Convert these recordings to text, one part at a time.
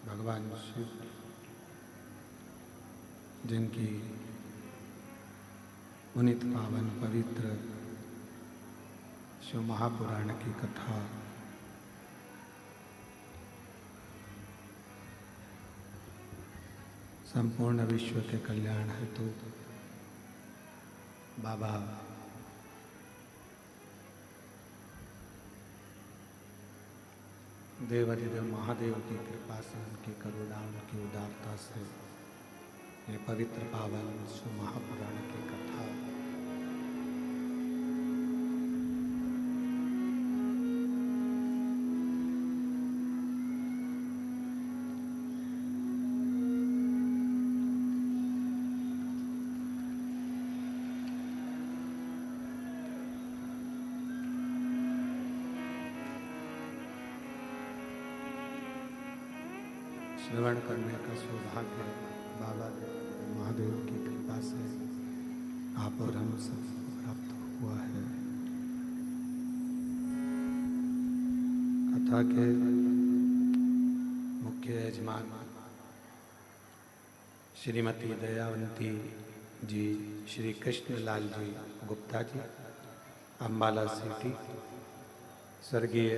भगवान शिव जिनकी पुनीत पावन पवित्र शिव महापुराण की कथा संपूर्ण विश्व के कल्याण हेतु बाबा देवाधिदेव महादेव की कृपा से, उनकी करुणा, उनकी उदारता से ये पवित्र पावन शिव महापुराण की कथा श्रवण करने का सौभाग्य बाबा महादेव की कृपा से आप और हम सबको प्राप्त हुआ है। कथा के मुख्य यजमान श्रीमती दयावंती जी, श्री कृष्णलाल जी गुप्ता जी, अम्बाला सिटी, स्वर्गीय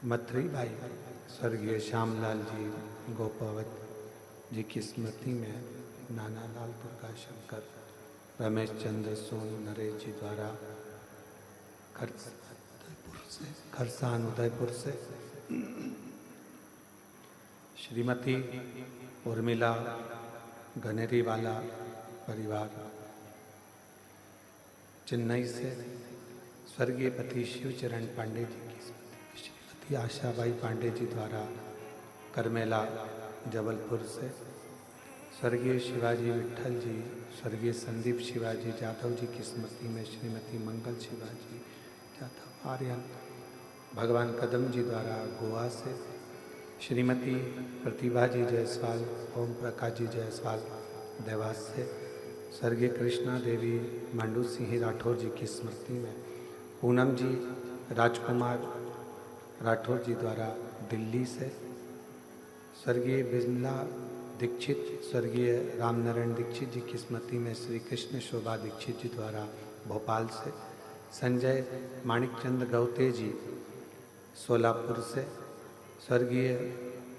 मथरी भाई, स्वर्गीय श्यामलाल जी गोपावत जी की स्मृति में नाना लाल दुर्गा शंकर रमेश चंद्र सोनू नरेश जी द्वारा खरसान उदयपुर से श्रीमती उर्मिला गनेरीवाला परिवार, चेन्नई से स्वर्गीय पति शिवचरण पांडे जी की स्मृति, श्रीमती आशाबाई पांडे जी द्वारा करमेला जबलपुर से स्वर्गीय शिवाजी विट्ठल जी, स्वर्गीय संदीप शिवाजी जाधव जी की स्मृति में श्रीमती मंगल शिवाजी जाधव आर्यन भगवान कदम जी द्वारा गोवा से श्रीमती प्रतिभा जी जायसवाल, ओम प्रकाश जी जायसवाल देवास से स्वर्गीय कृष्णा देवी मंडू सिंह राठौर जी की स्मृति में पूनम जी राजकुमार राठौर जी द्वारा दिल्ली से स्वर्गीय बिमला दीक्षित, स्वर्गीय रामनारायण दीक्षित जी की स्मृति में श्री कृष्ण शोभा दीक्षित जी द्वारा भोपाल से संजय माणिकचंद गौते जी सोलापुर से स्वर्गीय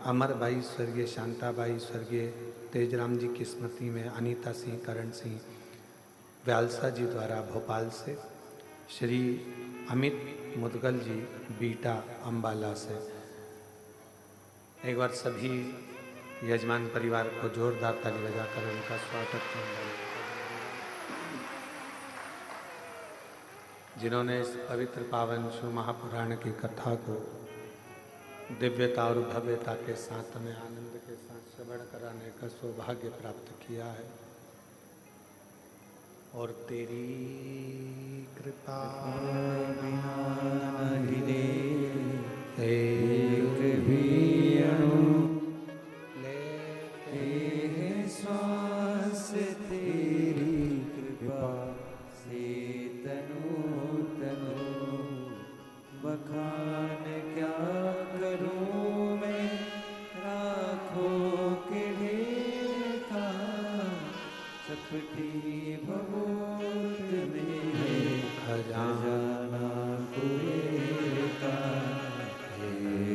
अमरबाई, स्वर्गीय शांताबाई, स्वर्गीय तेजराम जी की स्मृति में अनीता सिंह करण सिंह व्यालसा जी द्वारा भोपाल से श्री अमित मुदगल जी बीटा अम्बाला से। एक बार सभी यजमान परिवार को जोरदार ताली बजाकर उनका स्वागत करें, जिन्होंने इस पवित्र पावन शिव महापुराण की कथा को दिव्यता और भव्यता के साथ हमें आनंद के साथ श्रवण कराने का सौभाग्य प्राप्त किया है। और तेरी कृपा बिना हिले एक भी अणु लेते हैं श्वास, तेरी कृपा से तनु तनु बखान क्या करूं मैं, राखों के ढेर का चपटी भभूत में है खजाना कुबेर का, हे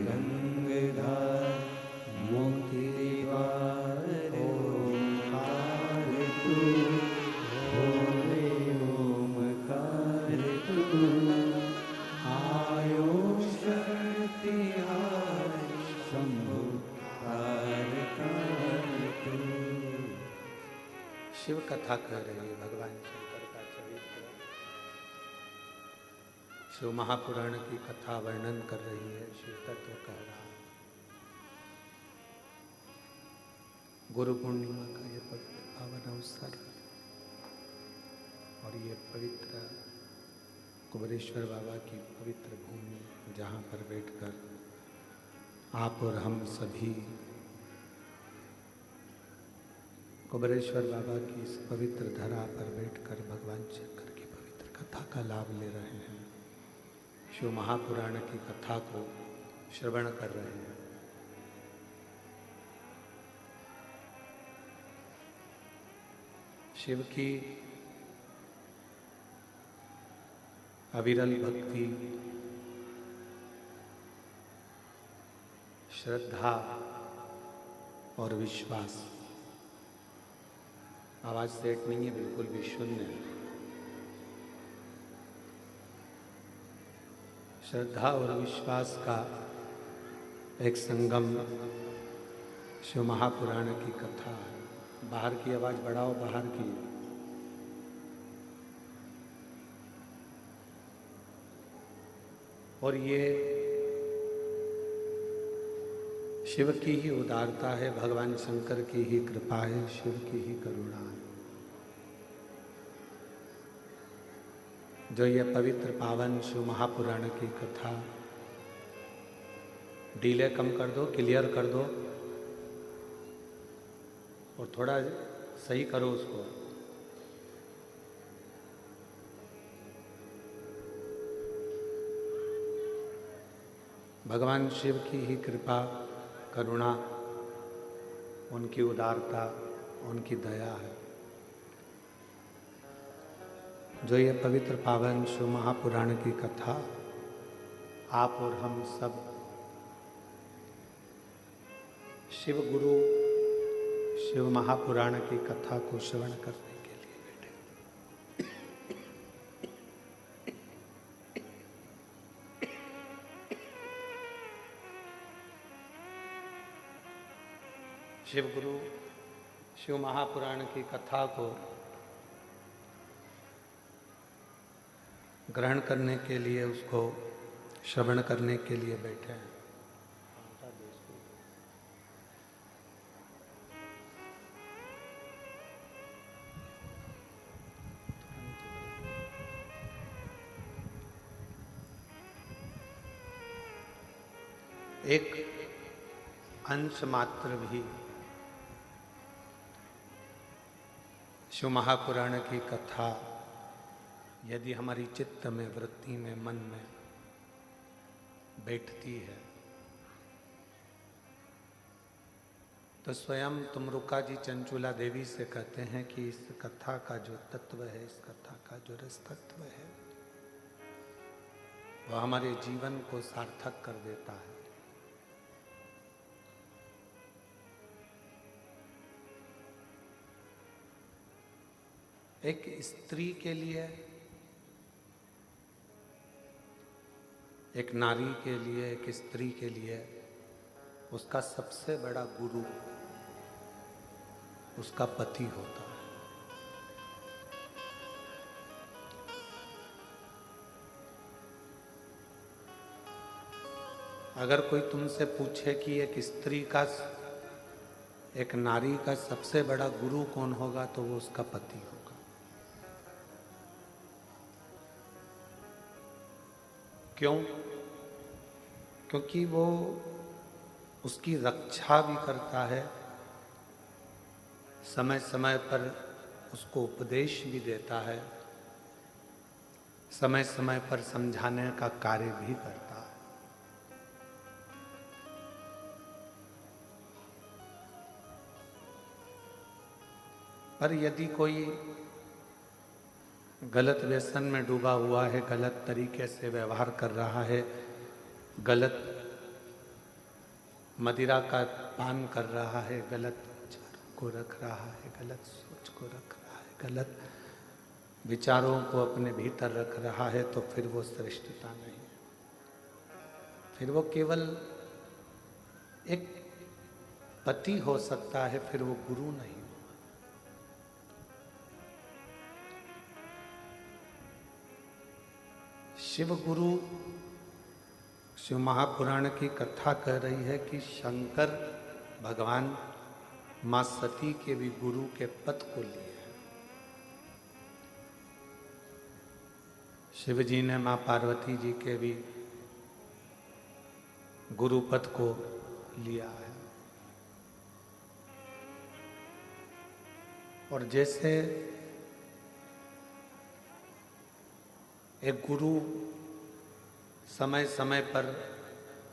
रंगधार मोती दीवार ओमकार तू, भोले ओमकार तू, आयो शक्तिहार शंभु शिव कथा कह रही है। भगवान शंकर का चरित्र शिव महापुराण की कथा वर्णन कर रही है, शिव तत्व कह रहा है। गुरु पूर्णिमा का ये पवित्र पावन अवसर और ये पवित्र कुबेरेश्वर बाबा की पवित्र भूमि, जहाँ पर बैठकर आप और हम सभी कुबेरेश्वर बाबा की इस पवित्र धरा पर बैठकर भगवान शंकर की पवित्र कथा का लाभ ले रहे हैं, शिव महापुराण की कथा को श्रवण कर रहे हैं। शिव की अविरल भक्ति, श्रद्धा और विश्वास। आवाज सेट नहीं है, बिल्कुल भी शून्य है। श्रद्धा और विश्वास का एक संगम शिव महापुराण की कथा है। बाहर की आवाज बढ़ाओ, बाहर की। और ये शिव की ही उदारता है, भगवान शंकर की ही कृपा है, शिव की ही करुणा है, जो ये पवित्र पावन शिव महापुराण की कथा, डीले कम कर दो, क्लियर कर दो, और थोड़ा सही करो उसको। भगवान शिव की ही कृपा, करुणा, उनकी उदारता, उनकी दया है जो ये पवित्र पावन शिव महापुराण की कथा आप और हम सब शिव गुरु शिव महापुराण की कथा को श्रवण करने के लिए बैठे। शिव गुरु शिव महापुराण की कथा को ग्रहण करने के लिए, उसको श्रवण करने के लिए बैठे हैं। एक अंश मात्र भी शिव महापुराण की कथा यदि हमारी चित्त में, वृत्ति में, मन में बैठती है तो स्वयं तुमरुका जी चंचुला देवी से कहते हैं कि इस कथा का जो तत्व है, इस कथा का जो रस तत्व है, वह हमारे जीवन को सार्थक कर देता है। एक स्त्री के लिए, एक नारी के लिए, एक स्त्री के लिए उसका सबसे बड़ा गुरु उसका पति होता है। अगर कोई तुमसे पूछे कि एक स्त्री का, एक नारी का सबसे बड़ा गुरु कौन होगा, तो वो उसका पति होगा। क्यों? क्योंकि वो उसकी रक्षा भी करता है, समय समय पर उसको उपदेश भी देता है, समय समय पर समझाने का कार्य भी करता है। पर यदि कोई गलत व्यसन में डूबा हुआ है, गलत तरीके से व्यवहार कर रहा है, गलत मदिरा का पान कर रहा है, गलत विचारों को रख रहा है, गलत सोच को रख रहा है, गलत विचारों को अपने भीतर रख रहा है, तो फिर वो श्रेष्ठता नहीं है, फिर वो केवल एक पति हो सकता है, फिर वो गुरु नहीं। शिव गुरु, शिव महापुराण की कथा कह रही है कि शंकर भगवान मां सती के भी गुरु के पद को लिए हैं। शिव जी ने मां पार्वती जी के भी गुरु पद को लिया है। और जैसे एक गुरु समय समय पर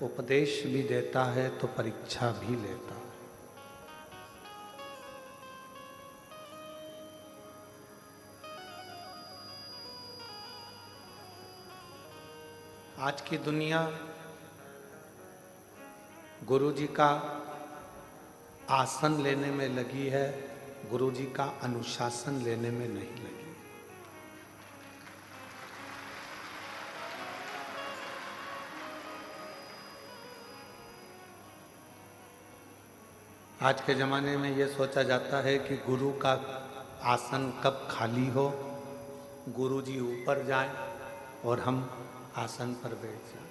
उपदेश भी देता है तो परीक्षा भी लेता है। आज की दुनिया गुरु जी का आसन लेने में लगी है, गुरु जी का अनुशासन लेने में नहीं लगी। आज के ज़माने में ये सोचा जाता है कि गुरु का आसन कब खाली हो, गुरु जी ऊपर जाएं और हम आसन पर बैठ जाएं।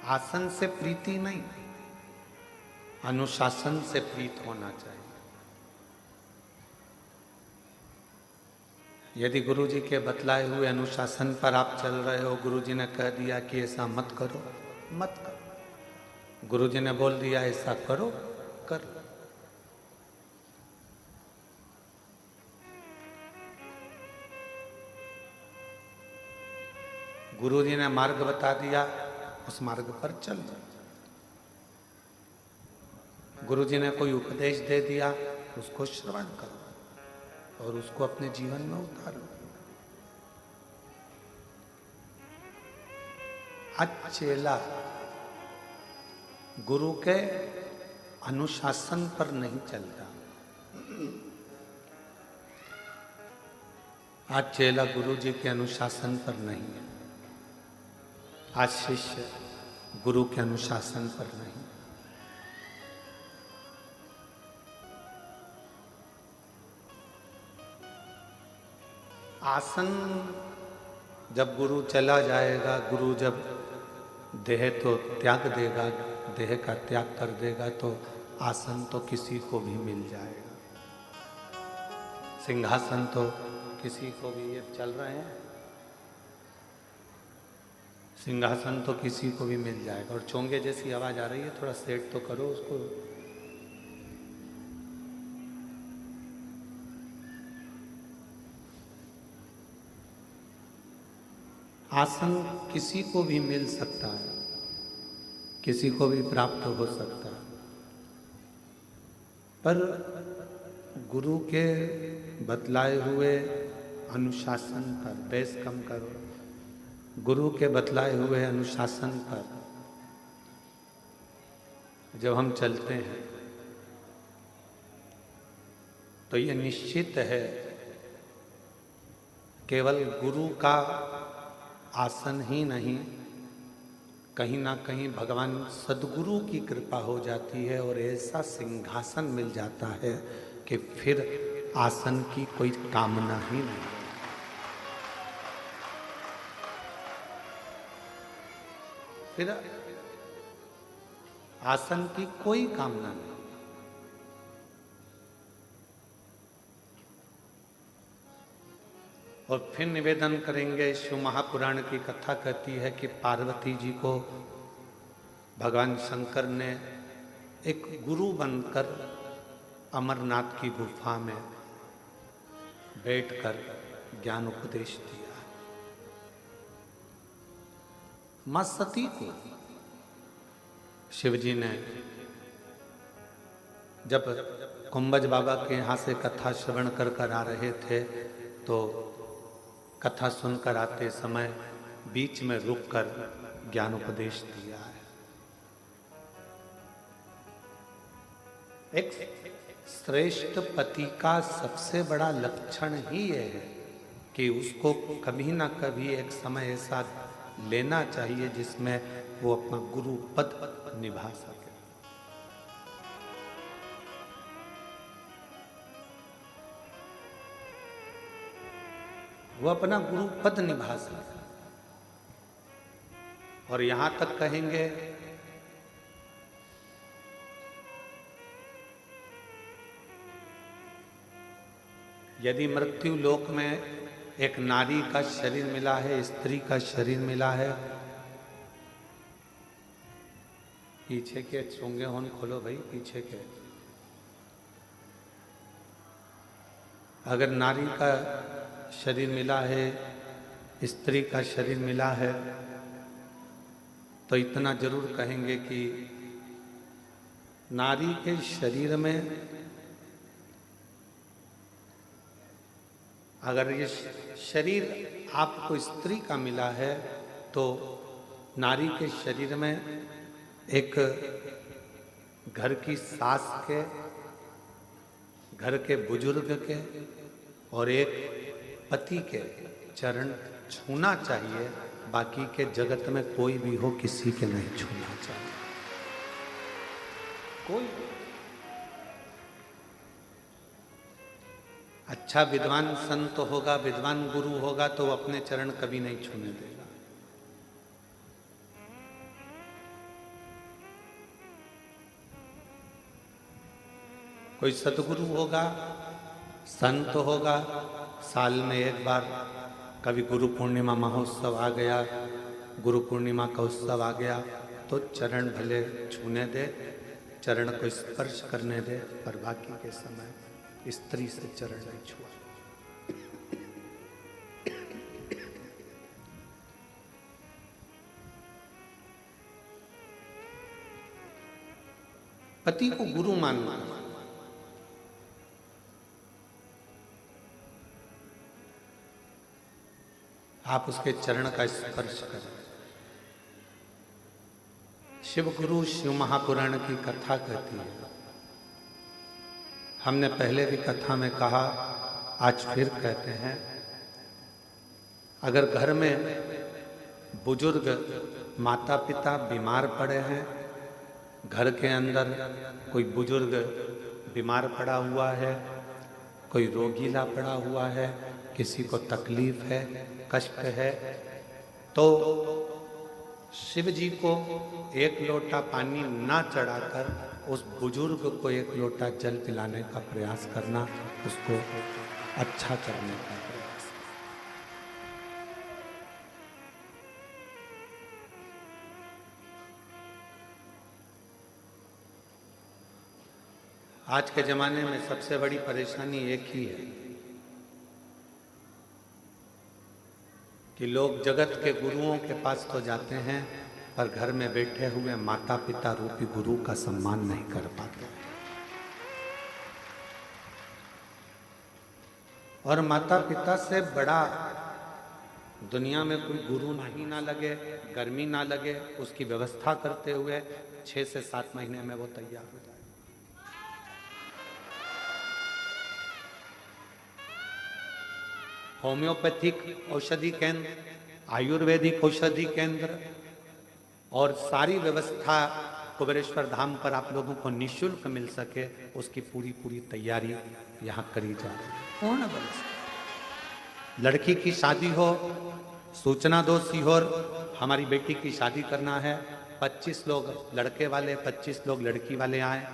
आसन से प्रीति नहीं, अनुशासन से प्रीत होना चाहिए। यदि गुरु जी के बतलाए हुए अनुशासन पर आप चल रहे हो, गुरु जी ने कह दिया कि ऐसा मत करो, मत करो। गुरु जी ने बोल दिया ऐसा करो, करो। गुरु जी ने मार्ग बता दिया, उस मार्ग पर चल। गुरु जी ने कोई उपदेश दे दिया, उसको श्रवण करो और उसको अपने जीवन में उतारो। आज चेला गुरु के अनुशासन पर नहीं चलता। आज चेला गुरु जी के अनुशासन पर नहीं है। आज शिष्य गुरु के अनुशासन पर नहीं। आसन जब गुरु चला जाएगा, गुरु जब देह तो त्याग देगा, देह का त्याग कर देगा, तो आसन तो किसी को भी मिल जाएगा। सिंहासन तो किसी को भी, ये चल रहे हैं, सिंहासन तो किसी को भी मिल जाएगा। और चोंगे जैसी आवाज आ रही है, थोड़ा सेट तो करो उसको। आसन किसी को भी मिल सकता है, किसी को भी प्राप्त हो सकता है, पर गुरु के बतलाए हुए अनुशासन पर, बेस कम करो, गुरु के बतलाए हुए अनुशासन पर जब हम चलते हैं तो ये निश्चित है, केवल गुरु का आसन ही नहीं, कहीं ना कहीं भगवान सद्गुरु की कृपा हो जाती है और ऐसा सिंहासन मिल जाता है कि फिर आसन की कोई कामना ही नहीं। फिर आसन की कोई कामना नहीं। और फिर निवेदन करेंगे, शिव महापुराण की कथा कहती है कि पार्वती जी को भगवान शंकर ने एक गुरु बनकर अमरनाथ की गुफा में बैठकर ज्ञान उपदेश दिया। मां सती को शिवजी ने जब कुंभज बाबा के यहाँ से कथा श्रवण कर आ रहे थे, तो कथा सुनकर आते समय बीच में रुककर ज्ञान उपदेश दिया है। एक श्रेष्ठ पति का सबसे बड़ा लक्षण ही यह है कि उसको कभी ना कभी एक समय ऐसा लेना चाहिए जिसमें वो अपना गुरु पद निभा सके। वो अपना गुरु पद निभा सके। और यहां तक कहेंगे, यदि मृत्यु लोक में एक नारी का शरीर मिला है, स्त्री का शरीर मिला है, पीछे के चोंगे होन खोलो भाई, पीछे के, अगर नारी का शरीर मिला है, स्त्री का शरीर मिला है, तो इतना जरूर कहेंगे कि नारी के शरीर में अगर ये शरीर आपको स्त्री का मिला है, तो नारी के शरीर में एक घर की सास के, घर के बुजुर्ग के और एक पति के चरण छूना चाहिए। बाकी के जगत में कोई भी हो, किसी के नहीं छूना चाहिए। कोई अच्छा विद्वान संत होगा, विद्वान गुरु होगा, तो वो अपने चरण कभी नहीं छूने देगा। कोई सतगुरु होगा, संत होगा, साल में एक बार कभी गुरु पूर्णिमा महोत्सव आ गया, गुरु पूर्णिमा का उत्सव आ गया तो चरण भले छूने दे, चरण को स्पर्श करने दे, पर बाकी के समय स्त्री से चरण नहीं छुआ। पति को गुरु मानना, आप उसके चरण का स्पर्श करें। शिव गुरु शिव महापुराण की कथा कहती है, हमने पहले भी कथा में कहा, आज फिर कहते हैं, अगर घर में बुजुर्ग माता पिता बीमार पड़े हैं, घर के अंदर कोई बुजुर्ग बीमार पड़ा हुआ है, कोई रोगीला पड़ा हुआ है, किसी को तकलीफ है, कष्ट है, तो शिव जी को एक लोटा पानी ना चढ़ाकर उस बुजुर्ग को एक लोटा जल पिलाने का प्रयास करना, उसको अच्छा करने का प्रयास। आज के जमाने में सबसे बड़ी परेशानी एक ही है कि लोग जगत के गुरुओं के पास तो जाते हैं, पर घर में बैठे हुए माता पिता रूपी गुरु का सम्मान नहीं कर पाते। और माता पिता से बड़ा दुनिया में कोई गुरु नहीं ना लगे, गर्मी ना लगे, उसकी व्यवस्था करते हुए 6 से 7 महीने में वो तैयार हो जाए। होम्योपैथिक औषधि केंद्र, आयुर्वेदिक औषधि केंद्र और सारी व्यवस्था कुबेरेश्वर धाम पर आप लोगों को निःशुल्क मिल सके, उसकी पूरी तैयारी यहाँ करी जा रही है। पूर्ण व्यवस्था। लड़की की शादी हो, सूचना दो सीहोर, हमारी बेटी की शादी करना है, 25 लोग लड़के वाले, 25 लोग लड़की वाले आए,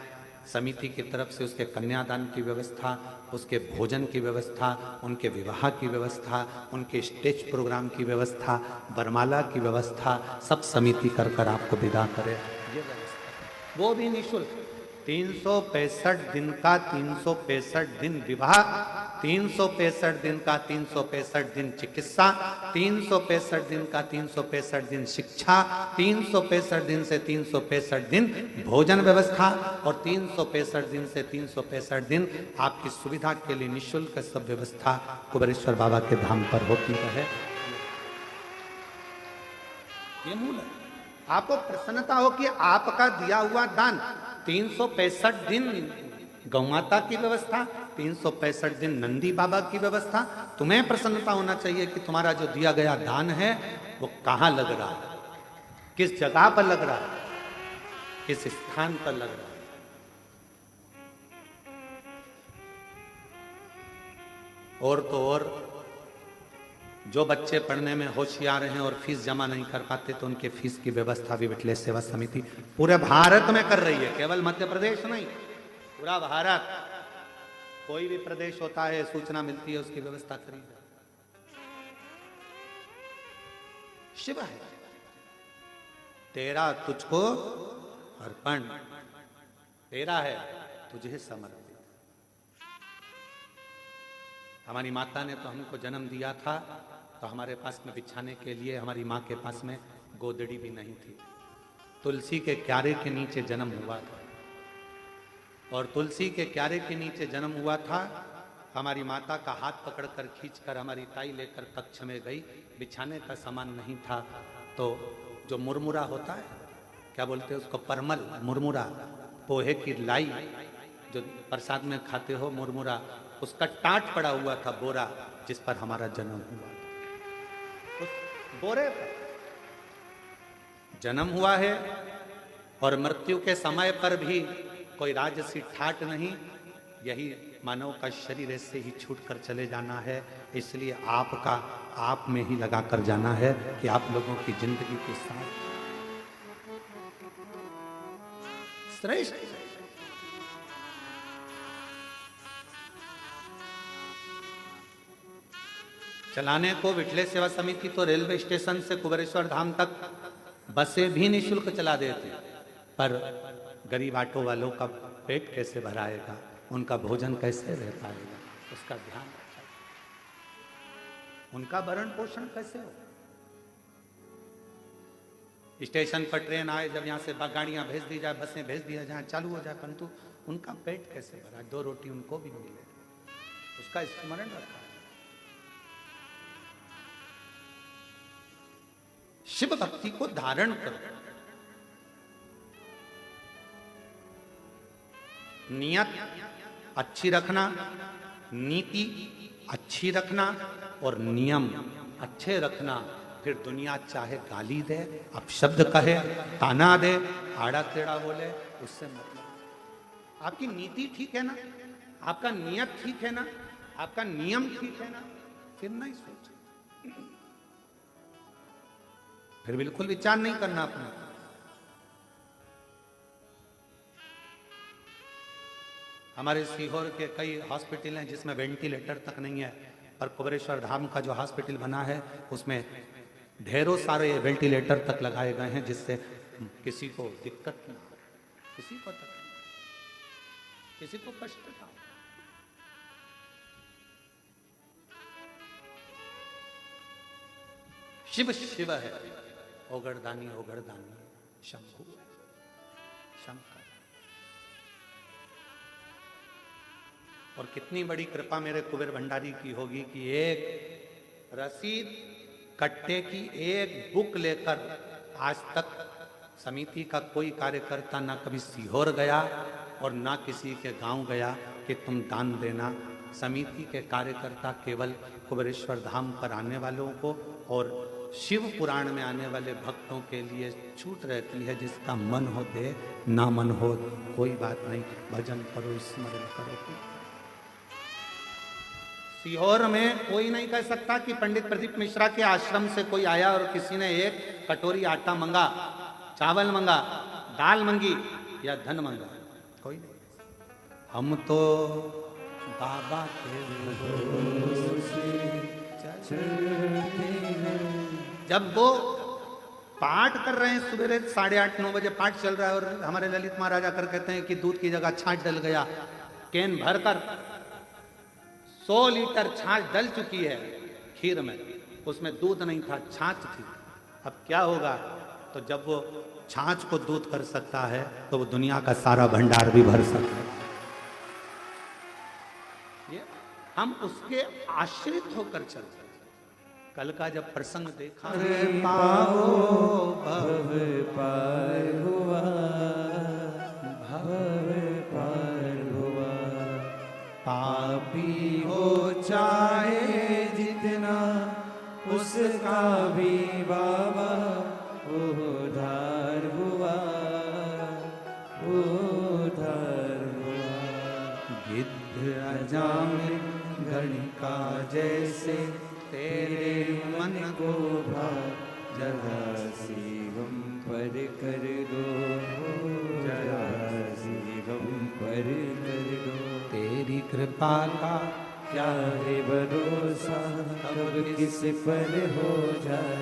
समिति की तरफ से उसके कन्यादान की व्यवस्था, उसके भोजन की व्यवस्था, उनके विवाह की व्यवस्था, उनके स्टेज प्रोग्राम की व्यवस्था, बरमाला की व्यवस्था, सब समिति कर आपको विदा करे। ये व्यवस्था वो भी निःशुल्क। 365 दिन का 365 दिन विवाह, 365 दिन का 365 दिन चिकित्सा, 365 दिन का 365 दिन शिक्षा, 365 दिन से 365 दिन भोजन व्यवस्था और 365 दिन से 365 दिन आपकी सुविधा के लिए निःशुल्क सब व्यवस्था कुबेरेश्वर बाबा के धाम पर होती रहे। ये मूल है। आपको प्रसन्नता हो कि आपका दिया हुआ दान 365 दिन गौ माता की व्यवस्था, 365 दिन नंदी बाबा की व्यवस्था। तुम्हें प्रसन्नता होना चाहिए कि तुम्हारा जो दिया गया दान है वो कहाँ लग रहा है, किस जगह पर लग रहा है, किस स्थान पर लग रहा है। और तो और जो बच्चे पढ़ने में होशियार हैं और फीस जमा नहीं कर पाते, तो उनके फीस की व्यवस्था भी विठलेश सेवा समिति पूरे भारत में कर रही है, केवल मध्य प्रदेश नहीं, पूरा भारत। कोई भी प्रदेश होता है, सूचना मिलती है, उसकी व्यवस्था करी है। शिव है, तेरा तुझको अर्पण, तेरा है तुझे समर्पित। हमारी माता ने तो हमको जन्म दिया था, तो हमारे पास में बिछाने के लिए हमारी माँ के पास में गोदड़ी भी नहीं थी। तुलसी के क्यारे के नीचे जन्म हुआ था, और तुलसी के क्यारे के नीचे जन्म हुआ था। हमारी माता का हाथ पकड़कर खींचकर हमारी ताई लेकर कक्ष में गई, बिछाने का सामान नहीं था, तो जो मुरमुरा होता है, क्या बोलते हैं उसको, परमल, मुरमुरा, पोहे की लाई जो प्रसाद में खाते हो, मुरमुरा, उसका टाट पड़ा हुआ था बोरा, जिस पर हमारा जन्म हुआ। उस बोरे पर जन्म हुआ है, और मृत्यु के समय पर भी कोई राजसी ठाट नहीं। यही मानव का शरीर ऐसे ही छूट कर चले जाना है, इसलिए आपका आप में ही लगा कर जाना है कि आप लोगों की जिंदगी के साथ श्रेष्ठ। चलाने को विठले सेवा समिति तो रेलवे स्टेशन से कुबेरेश्वर धाम तक बसें भी निःशुल्क चला देती, पर गरीब ऑटो वालों का पेट कैसे भराएगा, उनका भोजन कैसे रह पाएगा, उसका ध्यान रखा, उनका भरण पोषण कैसे हो। स्टेशन पर ट्रेन आए, जब यहाँ से गाड़ियां भेज दी जाए, बसें भेज दिया जाए, चालू हो जाए, परंतु उनका पेट कैसे भरा, 2 रोटी उनको भी मिले, उसका स्मरण रखा। शिव भक्ति को धारण करो, नियत अच्छी रखना, नीति अच्छी रखना और नियम अच्छे रखना। फिर दुनिया चाहे गाली दे, अपशब्द कहे, ताना दे, आड़ा टेढ़ा बोले, उससे मतलब आपकी नीति ठीक है ना, आपका नियत ठीक है ना, आपका नियम ठीक है ना, फिर नहीं सोच, फिर बिल्कुल विचार नहीं करना अपना। हमारे सीहोर के कई हॉस्पिटल हैं जिसमें वेंटिलेटर तक नहीं है, पर कुबेरेश्वर धाम का जो हॉस्पिटल बना है उसमें ढेरों सारे वेंटिलेटर तक लगाए गए हैं, जिससे किसी को दिक्कत ना हो, किसी को तकलीफ, किसी को कष्ट ना हो। शिव शिव है, ओगड़दानी ओगड़दानी शंभु शंकर। और कितनी बड़ी कृपा मेरे कुबेर भंडारी की होगी कि एक रसीद कट्टे की एक बुक लेकर आज तक समिति का कोई कार्यकर्ता ना कभी सीहोर गया और ना किसी के गांव गया कि तुम दान देना। समिति के कार्यकर्ता केवल कुबेरेश्वर धाम पर आने वालों को और शिव पुराण में आने वाले भक्तों के लिए छूट रहती है, जिसका मन हो दे, ना मन हो कोई बात नहीं, भजन करो, स्मरण करो। सीहोर में कोई नहीं कह सकता कि पंडित प्रदीप मिश्रा के आश्रम से कोई आया और किसी ने एक कटोरी आटा मंगा, चावल मंगा, दाल मंगी या धन मंगा, कोई नहीं। हम तो बाबा के जब वो पाठ कर रहे हैं, सवेरे 8:30-9 बजे पाठ चल रहा है और हमारे ललित महाराज आकर कहते हैं कि दूध की जगह छाछ डल गया, कैन भरकर 100 लीटर छाछ डल चुकी है खीर में, उसमें दूध नहीं था, छाछ थी। अब क्या होगा? तो जब वो छाछ को दूध कर सकता है तो वो दुनिया का सारा भंडार भी भर सकता है। ये हम उसके आश्रित होकर चलते। कल का जब प्रसंग देखा, पाओ भव पार हुआ, भव पार हुआ, पापी हो चाहे जितना उसका भी बाबा उद्धार हुआ, उद्धार हुआ। गिद्ध अजामिल गणिका जैसे तेरे मन को भा, जरा सी हम पर कर दो, जरा सी हम पर कर दो। तेरी कृपा का क्या है भरोसा, कब किस पर हो जाए,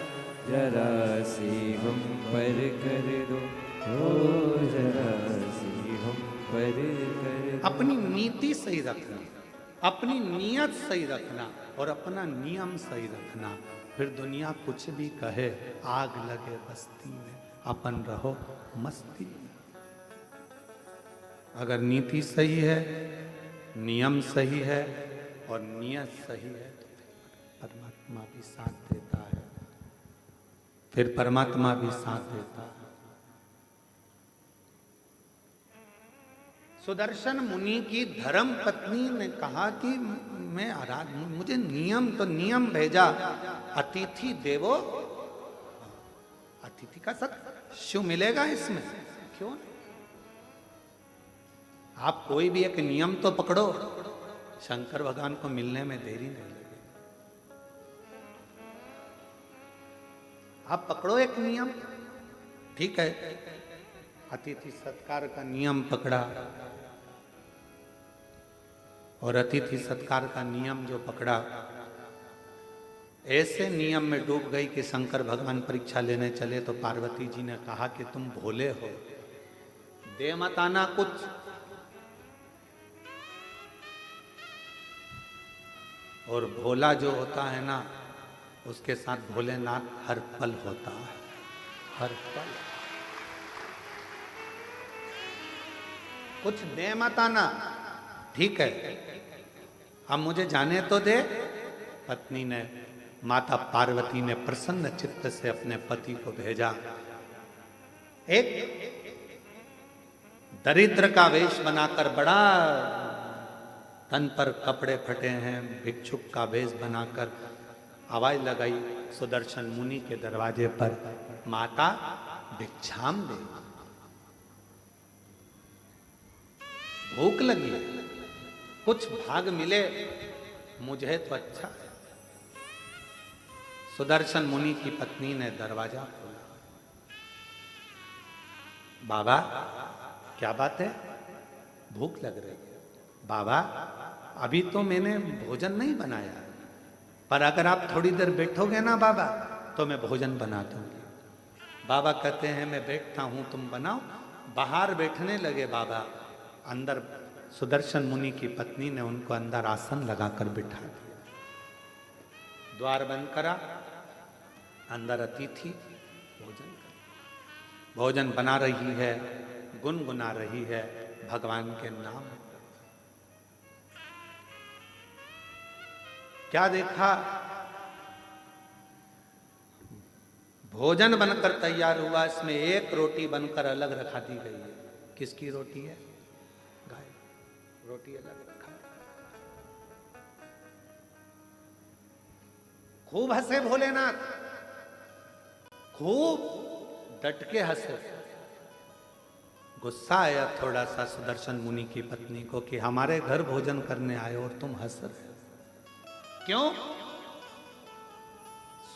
जरा सी हम पर कर दो, हो जरा सी हम पर कर दो। अपनी नीति सही रखना, अपनी नियत सही रखना और अपना नियम सही रखना, फिर दुनिया कुछ भी कहे, आग लगे बस्ती में, अपन रहो मस्ती में। अगर नीति सही है, नियम सही है और नियत सही है तो फिर परमात्मा भी साथ देता है, फिर परमात्मा भी साथ देता है। सुदर्शन मुनि की धर्म पत्नी ने कहा कि मैं मुझे नियम तो नियम भेजा, अतिथि देवो, अतिथि का सत्कार शिव मिलेगा इसमें, क्यों नहीं? आप कोई भी एक नियम तो पकड़ो, शंकर भगवान को मिलने में देरी नहीं लगे। आप पकड़ो एक नियम, ठीक है, अतिथि सत्कार का नियम पकड़ा और अतिथि सत्कार का नियम जो पकड़ा ऐसे नियम में डूब गई कि शंकर भगवान परीक्षा लेने चले तो पार्वती जी ने कहा कि तुम भोले हो, दे मत आना कुछ। और भोला जो होता है ना, उसके साथ भोलेनाथ हर पल होता है, हर पल। कुछ दे मत आना, ठीक है, अब मुझे जाने तो दे। पत्नी ने, माता पार्वती ने प्रसन्न चित्त से अपने पति को भेजा। एक दरिद्र का वेश बनाकर, बड़ा तन पर कपड़े फटे हैं, भिक्षुक का वेश बनाकर आवाज लगाई सुदर्शन मुनि के दरवाजे पर, माता भिक्षाम दे, भूख लगी है, कुछ भाग मिले मुझे तो अच्छा है। सुदर्शन मुनि की पत्नी ने दरवाजा खोला। बाबा क्या बात है, भूख लग रही है। बाबा अभी तो मैंने भोजन नहीं बनाया, पर अगर आप थोड़ी देर बैठोगे ना बाबा तो मैं भोजन बना दूंगी। बाबा कहते हैं मैं बैठता हूं, तुम बनाओ। बाहर बैठने लगे बाबा। अंदर सुदर्शन मुनि की पत्नी ने उनको अंदर आसन लगाकर बिठा दिया, द्वार बंद करा, अंदर अतिथि भोजन कर, भोजन बना रही है, गुनगुना रही है भगवान के नाम। क्या देखा, भोजन बनकर तैयार हुआ, इसमें एक रोटी बनकर अलग रखा दी गई है। किसकी रोटी है? गाय। रोटी अलग रखा। खूब हंसे भोलेनाथ, खूब डट के हंसे। गुस्सा आया थोड़ा सा सुदर्शन मुनि की पत्नी को कि हमारे घर भोजन करने आए और तुम हंस रहे, क्यों?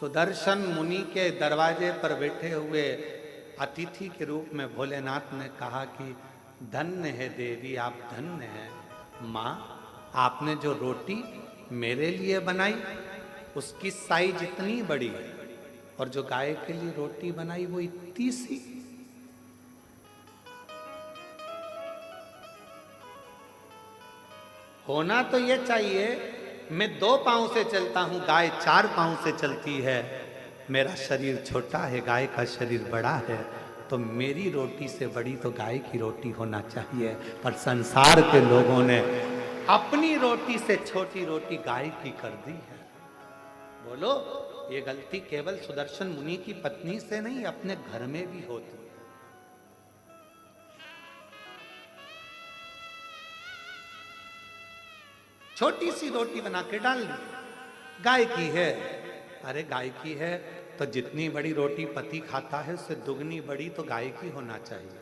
सुदर्शन मुनि के दरवाजे पर बैठे हुए अतिथि के रूप में भोलेनाथ ने कहा कि धन्य है देवी, आप धन्य हैं। माँ, आपने जो रोटी मेरे लिए बनाई उसकी साइज इतनी बड़ी है, और जो गाय के लिए रोटी बनाई वो इतनी सी। होना तो ये चाहिए, मैं 2 पांव से चलता हूं, गाय 4 पांव से चलती है। मेरा शरीर छोटा है, गाय का शरीर बड़ा है, तो मेरी रोटी से बड़ी तो गाय की रोटी होना चाहिए। पर संसार के लोगों ने अपनी रोटी से छोटी रोटी गाय की कर दी है। बोलो, ये गलती केवल सुदर्शन मुनि की पत्नी से नहीं, अपने घर में भी होती है। छोटी सी रोटी बना के डाल दी, गाय की है। अरे गाय की है तो जितनी बड़ी रोटी पति खाता है उससे दुगनी बड़ी तो गाय की होना चाहिए।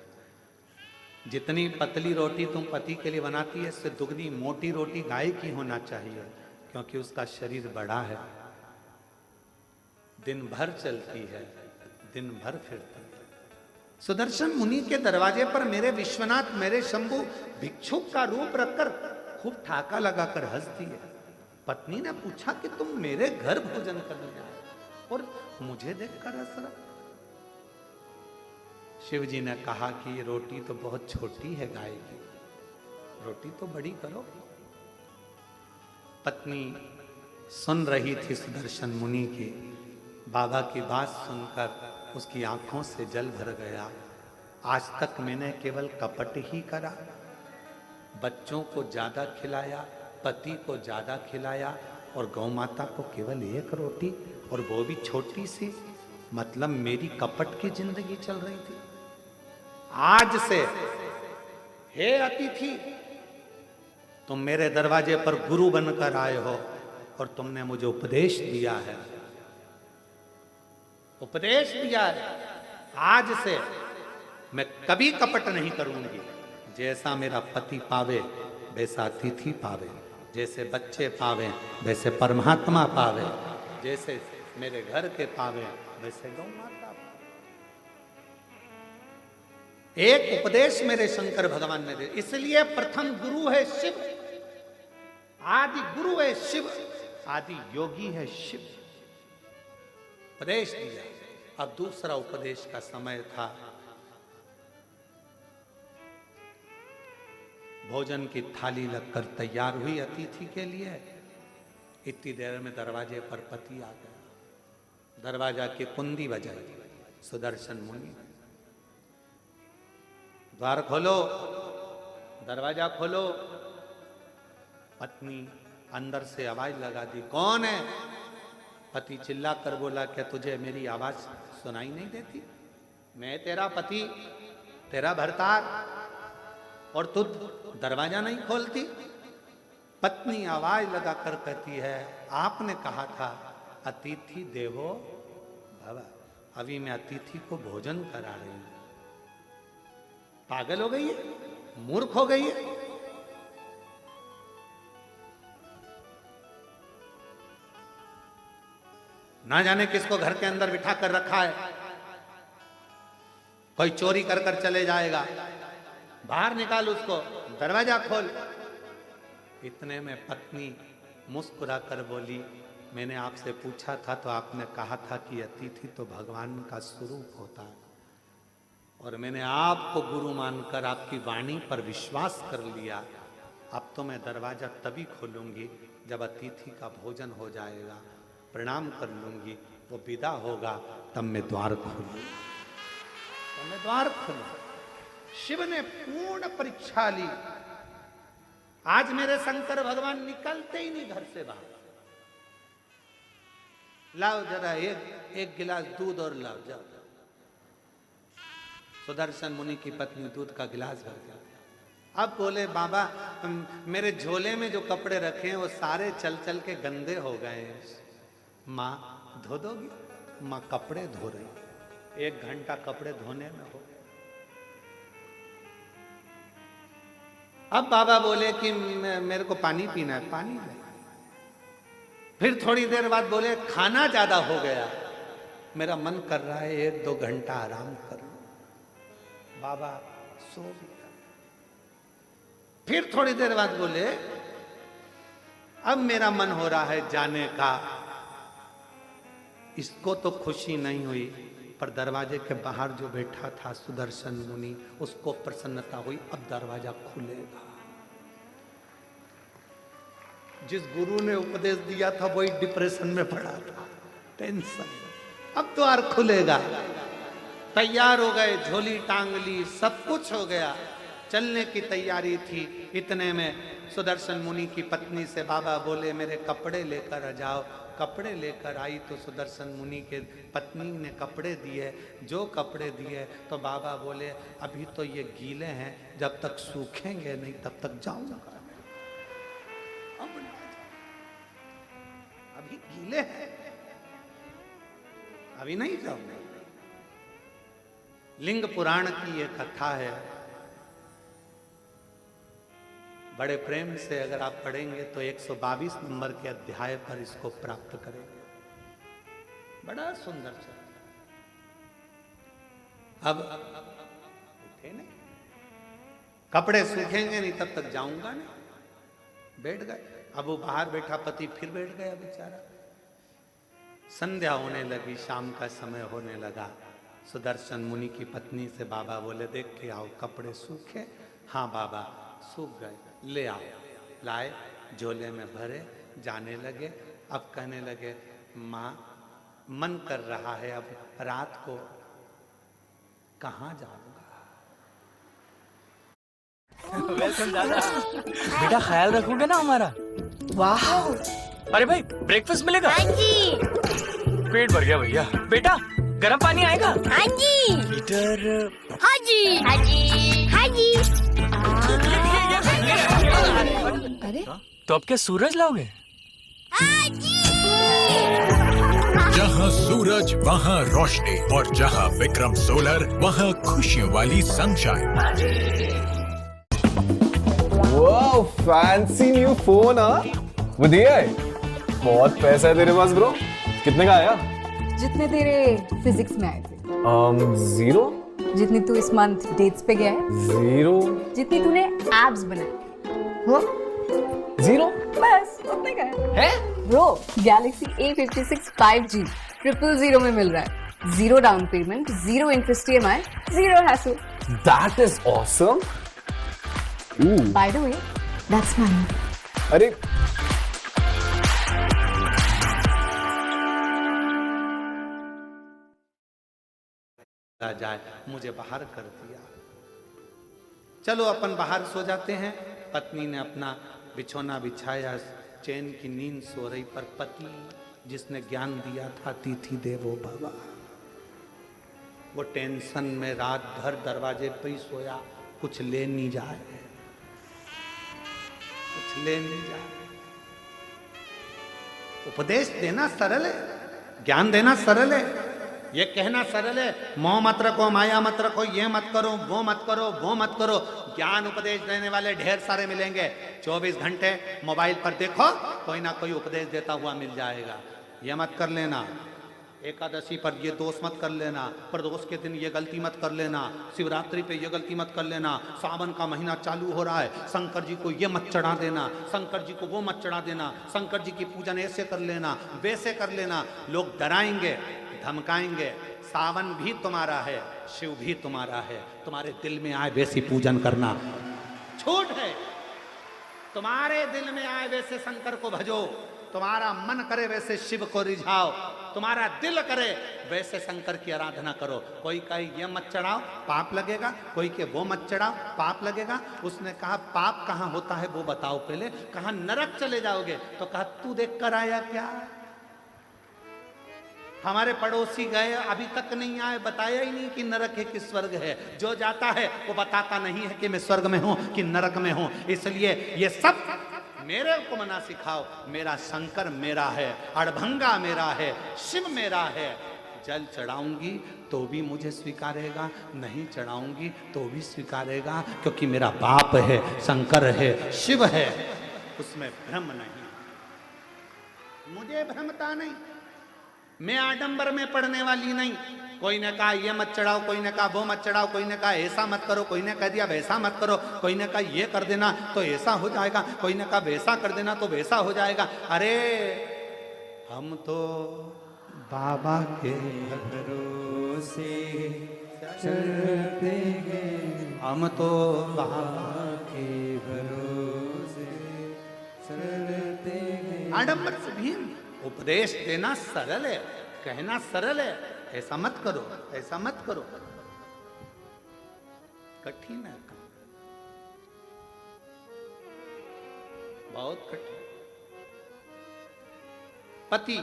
जितनी पतली रोटी तुम पति के लिए बनाती है उससे दुगनी मोटी रोटी गाय की होना चाहिए, क्योंकि उसका शरीर बड़ा है, दिन भर चलती है, दिन भर फिरती है। सुदर्शन मुनि के दरवाजे पर मेरे विश्वनाथ, मेरे शंभु भिक्षुक का रूप रखकर खूब ठाका लगाकर हंस दिए। पत्नी ने पूछा कि तुम मेरे घर भोजन करने आए और मुझे देखकर हंस रहा। शिव जी ने कहा कि ये रोटी तो बहुत छोटी है गाय की, रोटी तो बड़ी करो। पत्नी सुन रही थी सुदर्शन मुनि की, बाबा की बात सुनकर उसकी आंखों से जल भर गया। आज तक मैंने केवल कपट ही करा, बच्चों को ज्यादा खिलाया, पति को ज्यादा खिलाया, और गौ माता को केवल 1 रोटी, और वो भी छोटी सी। मतलब मेरी कपट की जिंदगी चल रही थी। आज से हे अतिथि, तुम मेरे दरवाजे पर गुरु बनकर आए हो और तुमने मुझे उपदेश दिया है, उपदेश दिया है। आज से मैं कभी कपट नहीं करूंगी। जैसा मेरा पति पावे वैसा अतिथि पावे, जैसे बच्चे पावे वैसे परमात्मा पावे, जैसे मेरे घर के पावे वैसे गौ माता पावे। एक उपदेश मेरे शंकर भगवान ने दे, इसलिए प्रथम गुरु है शिव, आदि गुरु है शिव, आदि योगी है शिव। उपदेश दिया। अब दूसरा उपदेश का समय था। भोजन की थाली लगकर तैयार हुई अतिथि के लिए। इतनी देर में दरवाजे पर पति आ गया। दरवाजा की कुंडी बजाई। सुदर्शन मुनि, द्वार खोलो, दरवाजा खोलो। पत्नी अंदर से आवाज लगा दी, कौन है? पति चिल्ला कर बोला, क्या तुझे मेरी आवाज सुनाई नहीं देती? मैं तेरा पति, तेरा भरतार, और तू दरवाजा नहीं खोलती? पत्नी आवाज लगाकर कहती है, आपने कहा था अतिथि देवो भव। अभी मैं अतिथि को भोजन करा रही हूं। पागल हो गई है? मूर्ख हो गई है? ना जाने किसको घर के अंदर बिठा कर रखा है। कोई चोरी कर कर चले जाएगा। बाहर निकाल उसको, दरवाजा खोल। इतने में पत्नी मुस्कुरा कर बोली, मैंने आपसे पूछा था तो आपने कहा था कि अतिथि तो भगवान का स्वरूप होता है, और मैंने आपको गुरु मानकर आपकी वाणी पर विश्वास कर लिया। अब तो मैं दरवाजा तभी खोलूंगी जब अतिथि का भोजन हो जाएगा, प्रणाम कर लूंगी, वो विदा होगा, तब मैं द्वार खोलूंगी। तो मैं द्वार खोलूं। शिव ने पूर्ण परीक्षा ली। आज मेरे शंकर भगवान निकलते ही नहीं घर से बाहर। लाओ जरा एक गिलास दूध और लाओ, जाओ। सुदर्शन मुनि की पत्नी दूध का गिलास भर दिया। अब बोले, बाबा मेरे झोले में जो कपड़े रखे हैं वो सारे चल चल के गंदे हो गए हैं। माँ धो दोगी? माँ कपड़े धो रही। 1 घंटा कपड़े धोने में हो। अब बाबा बोले कि मेरे को पानी पीना है, पानी ले। फिर थोड़ी देर बाद बोले, खाना ज्यादा हो गया, मेरा मन कर रहा है 1-2 घंटा आराम कर लो। बाबा सो गया। फिर थोड़ी देर बाद बोले, अब मेरा मन हो रहा है जाने का। इसको तो खुशी नहीं हुई, पर दरवाजे के बाहर जो बैठा था सुदर्शन मुनि, उसको प्रसन्नता हुई, अब दरवाजा खुलेगा। जिस गुरु ने उपदेश दिया था वही डिप्रेशन में पड़ा था, टेंशन। अब द्वार खुलेगा। तैयार हो गए, झोली टांग ली, सब कुछ हो गया, चलने की तैयारी थी। इतने में सुदर्शन मुनि की पत्नी से बाबा बोले, मेरे कपड़े लेकर आ जाओ। कपड़े लेकर आई तो सुदर्शन मुनि के पत्नी ने कपड़े दिए। जो कपड़े दिए तो बाबा बोले, अभी तो ये गीले हैं, जब तक सूखेंगे नहीं तब तक जाऊंगा। अभी गीले हैं, अभी नहीं जाऊंगा। लिंग पुराण की ये कथा है। बड़े प्रेम से अगर आप पढ़ेंगे तो 122 नंबर के अध्याय पर इसको प्राप्त करेंगे। बड़ा सुंदर सा। अब उठे नहीं, कपड़े सूखेंगे नहीं तब तक जाऊंगा नहीं। बैठ गए। अब वो बाहर बैठा पति फिर बैठ गया बेचारा। संध्या होने लगी, शाम का समय होने लगा। सुदर्शन मुनि की पत्नी से बाबा बोले, देख के आओ कपड़े सूखे? हाँ बाबा सूख गए, ले आओ। लाए, झोले में भरे, जाने लगे। अब कहने लगे, माँ मन कर रहा है अब रात को कहाँ जाऊंगा। वेलकम दादा। बेटा ख्याल रखोगे ना हमारा? वाह। अरे भाई ब्रेकफास्ट मिलेगा? हाँ जी। पेट भर गया भैया। बेटा गर्म पानी आएगा? हाँ जी। हीटर? हाँ जी। हाँ जी। हाँ जी। अरे तो अब क्या सूरज लाओगे? हाँ जी। जहाँ सूरज वहाँ रोशनी, और जहाँ विक्रम सोलर वहाँ खुशियों वाली सनशाइन। वाह, फैंसी न्यू फोन। वो दिया है? बहुत पैसा है तेरे पास ब्रो। कितने का आया? जितने तेरे फिजिक्स में आए थे। 0। जितनी तू इस मंथ डेट्स पे गया है। 0। जितनी तूने एब्स बनाए। हाँ? 0? बस उतने का है ब्रो। गैलेक्सी A56 5G 000 में मिल रहा है, 0 down payment, 0 interest EMI, 0 hassle. That is awesome. Ooh. By the way, that's mine. अरे जाए, मुझे बाहर कर दिया। चलो अपन बाहर सो जाते हैं। पत्नी ने अपना बिछौना बिछाया, चैन की नींद सो रही, पर पति जिसने ज्ञान दिया था अतिथि देवो भव, वो टेंशन में रात भर दरवाजे पे ही सोया, कुछ ले नहीं जाए, कुछ ले नहीं जाए। उपदेश देना सरल है, ज्ञान देना सरल है, ये कहना सरल है, मोह मत रखो, माया मत रखो, ये मत करो, वो मत करो, वो मत करो। ज्ञान उपदेश देने वाले ढेर सारे मिलेंगे। 24 घंटे मोबाइल पर देखो, कोई ना कोई उपदेश देता हुआ मिल जाएगा। ये मत कर लेना, एकादशी पर ये दोष मत कर लेना, प्रदोष के दिन ये गलती मत कर लेना, शिवरात्रि पे ये गलती मत कर लेना, सावन का महीना चालू हो रहा है, शंकर जी को ये मत चढ़ा देना, शंकर जी को वो मत चढ़ा देना, शंकर जी की पूजन ऐसे कर लेना, वैसे कर लेना। लोग डराएंगे, धमकाएंगे। सावन भी तुम्हारा है, शिव भी तुम्हारा है, तुम्हारे दिल में आए वैसी पूजन करना छूट है। तुम्हारे दिल में आए वैसे शंकर को भजो, तुम्हारा मन करे वैसे शिव को रिझाओ, तुम्हारा दिल करे वैसे शंकर की आराधना करो। कोई कहे ये मत चढ़ाओ, पाप लगेगा, कोई के वो मत चढ़ाओ, पाप लगेगा। उसने कहा पाप कहाँ होता है वो बताओ पहले। कहा नरक चले जाओगे, तो कहा तू देख कर आया क्या? हमारे पड़ोसी गए, अभी तक नहीं आए, बताया ही नहीं कि नरक है कि स्वर्ग है। जो जाता है वो बताता नहीं है कि मैं स्वर्ग में हूं कि नरक में हूं। इसलिए ये सब मेरे को मना सिखाओ। मेरा शंकर मेरा है, अड़भंगा मेरा है, शिव मेरा है। जल चढ़ाऊंगी तो भी मुझे स्वीकारेगा, नहीं चढ़ाऊंगी तो भी स्वीकारेगा, क्योंकि मेरा बाप है, शंकर है, शिव है, उसमें भ्रम नहीं, मुझे भ्रमता नहीं। मैं आडंबर में पड़ने वाली नहीं। कोई ने कहा ये मत चढ़ाओ, कोई ने कहा वो मत चढ़ाओ, कोई ने कहा ऐसा मत करो, कोई ने कह दिया वैसा मत करो, कोई ने कहा ये कर देना तो ऐसा हो जाएगा, कोई ने कहा वैसा कर देना तो वैसा हो जाएगा। अरे हम तो बाबा के भरोसे चलते हैं, हम तो बाबा के भरोसे चलते हैं। आडंबर से भी उपदेश देना सरल है, कहना सरल है, ऐसा मत करो, ऐसा मत करो, कठिन है काम, बहुत कठिन। पति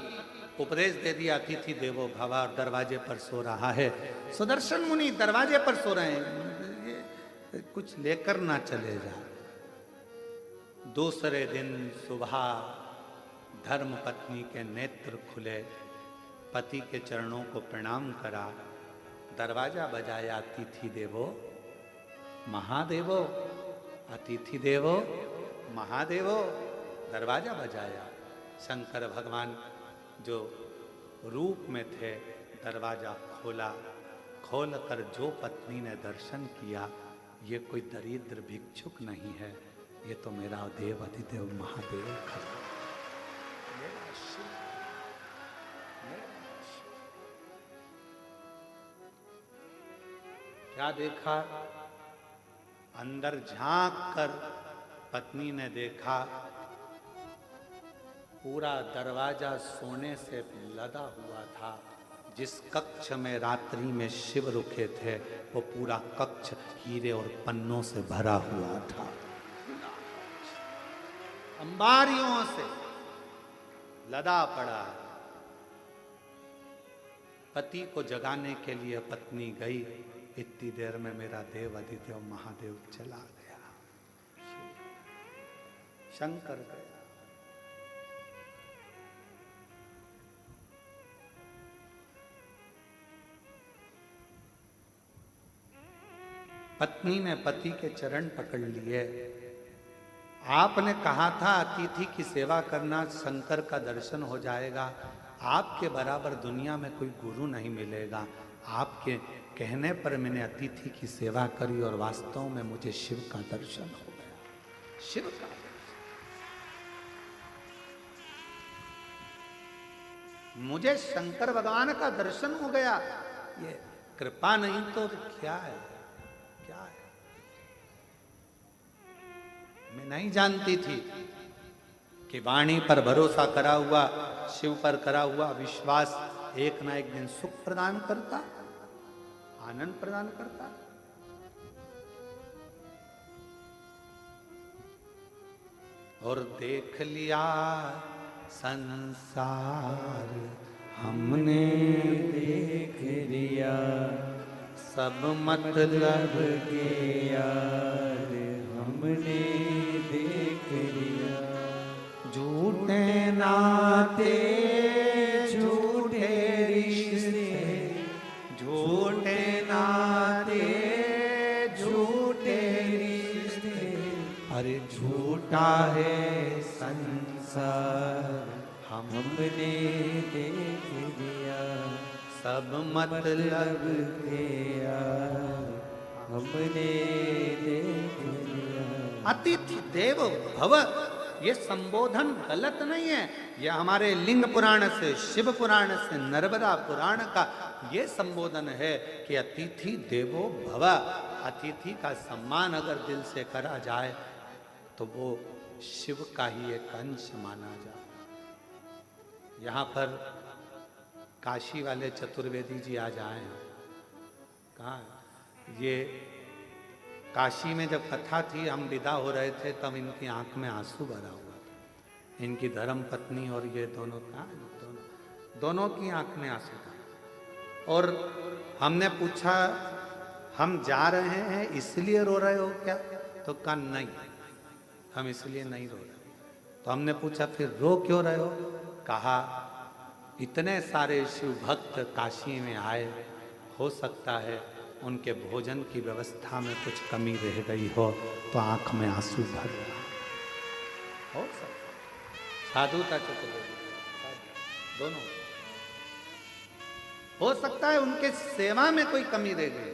उपदेश दे दिया, अतिथि देवो भव, और दरवाजे पर सो रहा है। सुदर्शन मुनि दरवाजे पर सो रहे हैं, कुछ लेकर ना चले जा। दूसरे दिन सुबह धर्म पत्नी के नेत्र खुले, पति के चरणों को प्रणाम करा, दरवाजा बजाया, अतिथि देवो महादेवो, अतिथि देवो महादेवो, दरवाजा बजाया। शंकर भगवान जो रूप में थे, दरवाजा खोला, खोल कर जो पत्नी ने दर्शन किया, ये कोई दरिद्र भिक्षुक नहीं है, ये तो मेरा देव अधिदेव महादेव खड़ा। क्या देखा? अंदर झांक कर पत्नी ने देखा पूरा दरवाजा सोने से लदा हुआ था। जिस कक्ष में रात्रि में शिव रुके थे, वो पूरा कक्ष हीरे और पन्नों से भरा हुआ था, अंबारियों से लदा पड़ा। पति को जगाने के लिए पत्नी गई, इतनी देर में मेरा देव अधिदेव महादेव चला गया, शंकर गया। पत्नी ने पति के चरण पकड़ लिए। आपने कहा था अतिथि की सेवा करना, शंकर का दर्शन हो जाएगा। आपके बराबर दुनिया में कोई गुरु नहीं मिलेगा। आपके कहने पर मैंने अतिथि की सेवा करी और वास्तव में मुझे शिव का दर्शन हो गया, शिव का। मुझे शंकर भगवान का दर्शन हो गया। ये कृपा नहीं तो क्या है, क्या है? मैं नहीं जानती थी कि वाणी पर भरोसा करा हुआ, शिव पर करा हुआ विश्वास एक ना एक दिन सुख प्रदान करता, आनंद प्रदान करता। और देख लिया संसार हमने, देख लिया सब मतलब के यार हमने, देख लिया झूठे नाते झूठे रिश्ते, झूठे नाते झूठे रिश्ते, अरे झूठा है संसार हमने देख लिया सब मतलब के यार हमने देख लिया। अतिथि देवो भव, ये संबोधन गलत नहीं है। ये हमारे लिंग पुराण से, शिव पुराण से, नर्मदा पुराण का ये संबोधन है कि अतिथि देवो भव। अतिथि का सम्मान अगर दिल से करा जाए तो वो शिव का ही एक अंश माना जाए। यहाँ पर काशी वाले चतुर्वेदी जी आज आए हैं। कहाँ? ये काशी में जब कथा थी, हम विदा हो रहे थे, तब इनकी आंख में आंसू भरा हुआ था। इनकी धर्म पत्नी और ये दोनों, कहाँ? दोनों की आंख में आंसू था। और हमने पूछा, हम जा रहे हैं इसलिए रो रहे हो क्या? तो कहा नहीं, हम इसलिए नहीं रो रहे। तो हमने पूछा फिर रो क्यों रहे हो? कहा इतने सारे शिव भक्त काशी में आए, हो सकता है उनके भोजन की व्यवस्था में कुछ कमी रह गई हो तो आंख में आंसू भर रहा हो सकता। साधुता चतुर्वेदी दोनों हो सकता है उनके सेवा में कोई कमी रह गई।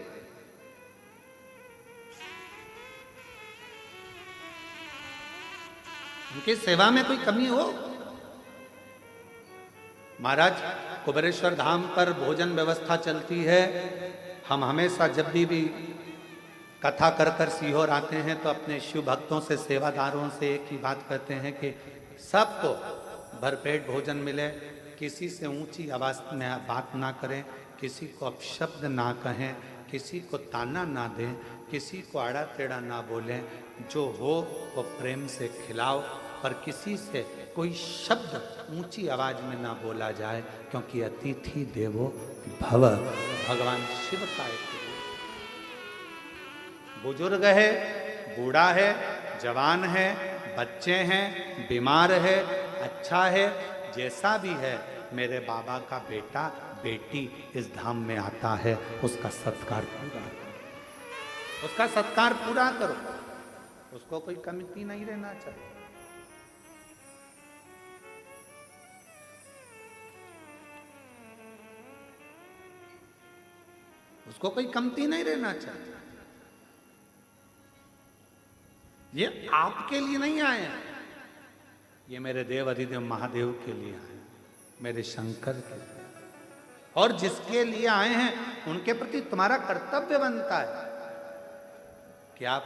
उनकी सेवा में कोई कमी हो। महाराज कुबेरेश्वर धाम पर भोजन व्यवस्था चलती है। हम हमेशा जब भी कथा कर कर सीहोर आते हैं तो अपने शिव भक्तों से, सेवादारों से एक ही बात कहते हैं कि सबको भरपेट भोजन मिले, किसी से ऊंची आवाज में बात ना करें, किसी को अपशब्द ना कहें, किसी को ताना ना दें, किसी को आड़ा टेढ़ा ना बोलें, जो हो वो प्रेम से खिलाओ, पर किसी से कोई शब्द ऊंची आवाज में ना बोला जाए, क्योंकि अतिथि देवो भव, भगवान शिव का एक बुजुर्ग है, बूढ़ा है, जवान है, बच्चे हैं, बीमार है, अच्छा है, जैसा भी है, मेरे बाबा का बेटा बेटी इस धाम में आता है, उसका सत्कार पूरा करो, उसका सत्कार पूरा करो, उसको कोई कमी नहीं रहना चाहिए। उसको कोई कमती नहीं रहना चाहिए। ये आपके लिए नहीं आए हैं, ये मेरे देव अधिदेव महादेव के लिए आए हैं, मेरे शंकर के लिए। और जिसके लिए आए हैं उनके प्रति तुम्हारा कर्तव्य बनता है कि आप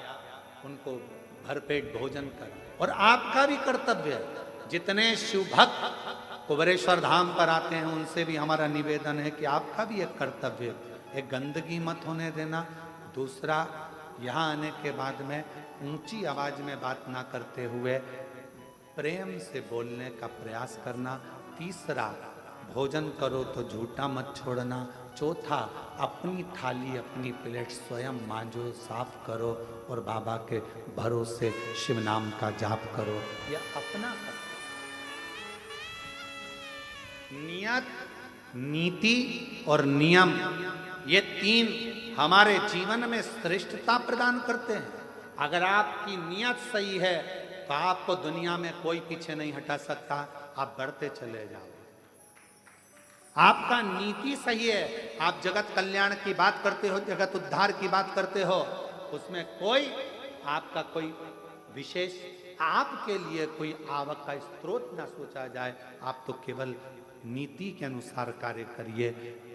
उनको भरपेट भोजन करें। और आपका भी कर्तव्य है, जितने शिव भक्त कुबेरेश्वर धाम पर आते हैं उनसे भी हमारा निवेदन है कि आपका भी एक कर्तव्य है, एक गंदगी मत होने देना। दूसरा, यहाँ आने के बाद में ऊंची आवाज में बात ना करते हुए प्रेम से बोलने का प्रयास करना। तीसरा, भोजन करो तो झूठा मत छोड़ना। चौथा, अपनी थाली अपनी प्लेट स्वयं मांजो, साफ करो और बाबा के भरोसे शिव नाम का जाप करो। यह अपना करो। नियत, नीति और नियम, ये तीन हमारे जीवन में श्रेष्ठता प्रदान करते हैं। अगर आपकी नियत सही है तो आपको दुनिया में कोई पीछे नहीं हटा सकता, आप बढ़ते चले जाओ। आपका नीति सही है, आप जगत कल्याण की बात करते हो, जगत उद्धार की बात करते हो, उसमें कोई आपका कोई विशेष आपके लिए कोई आवक का स्रोत ना सोचा जाए। आप तो केवल नीति के अनुसार कार्य करिए,